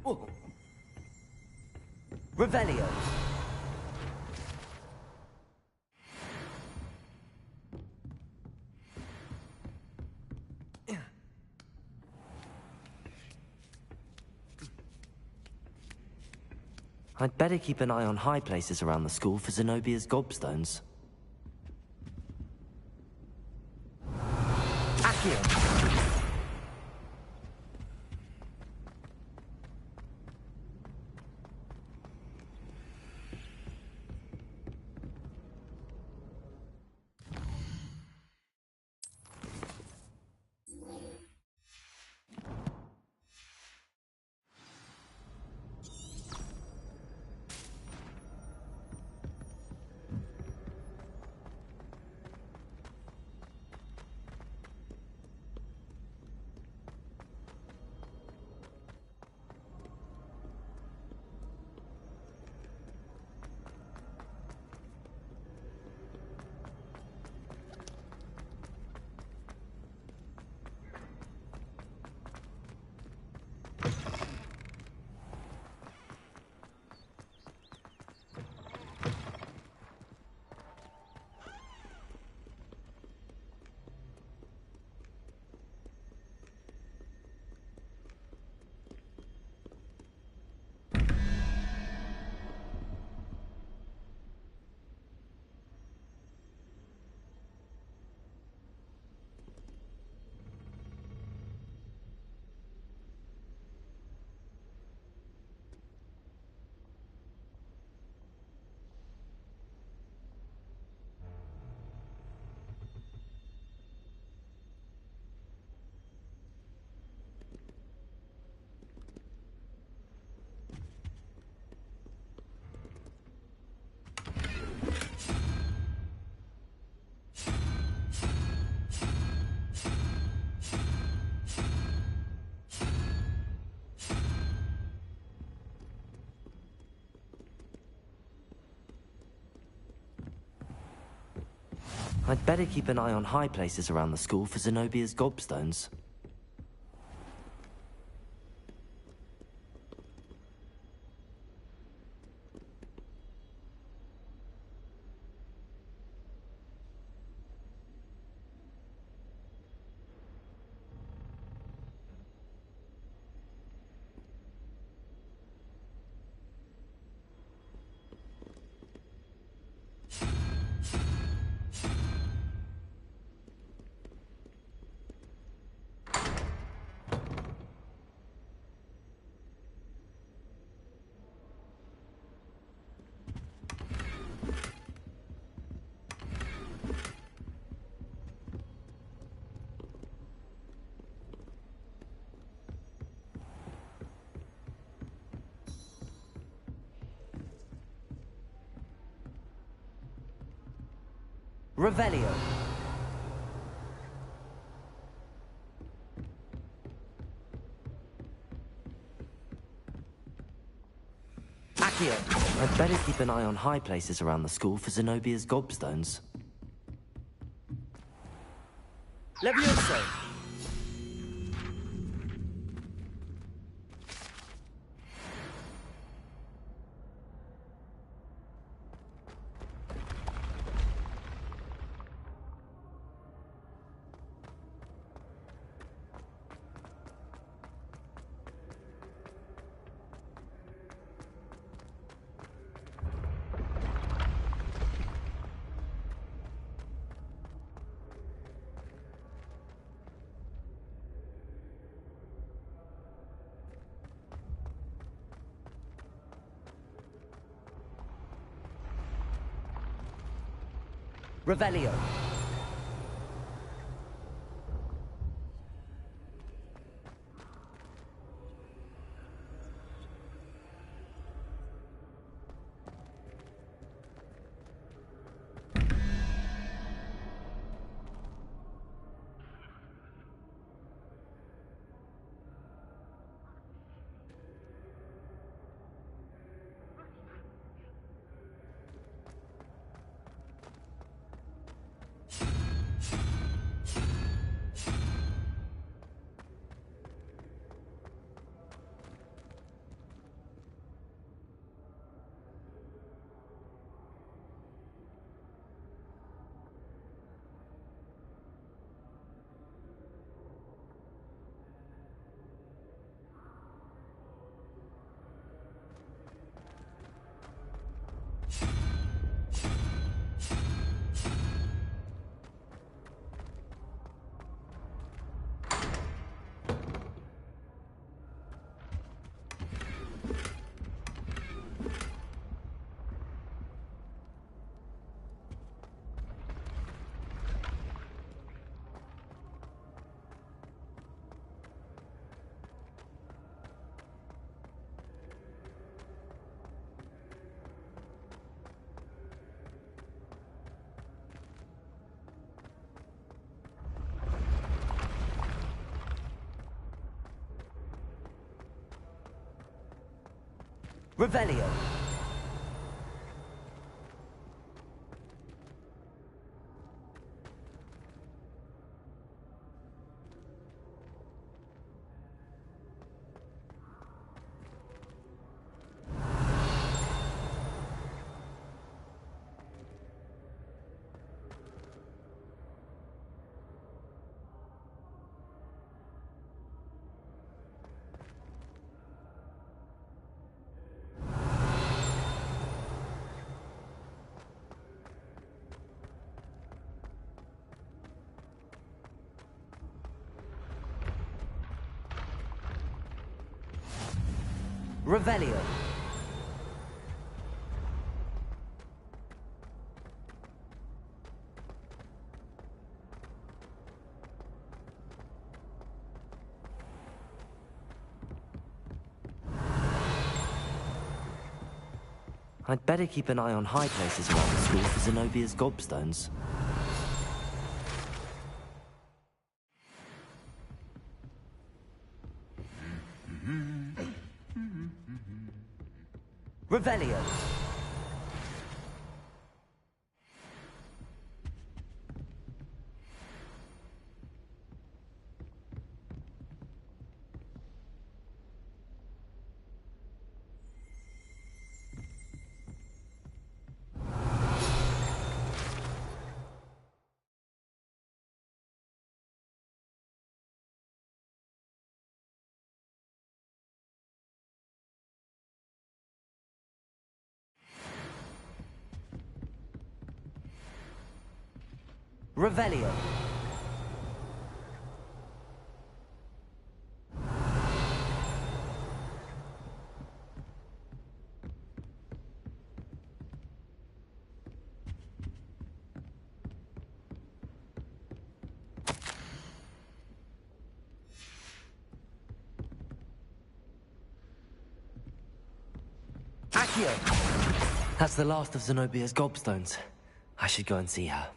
Oh. Revelio. I'd better keep an eye on high places around the school for Zenobia's gobstones. Accio! I'd better keep an eye on high places around the school for Zenobia's gobstones. Revelio. Accio. I'd better keep an eye on high places around the school for Zenobia's gobstones. Levioso. Revelio. Revelio. Revelio. I'd better keep an eye on high places around the school for Zenobia's gobstones. Revelio. Revelio. Accio! That's the last of Zenobia's gobstones. I should go and see her.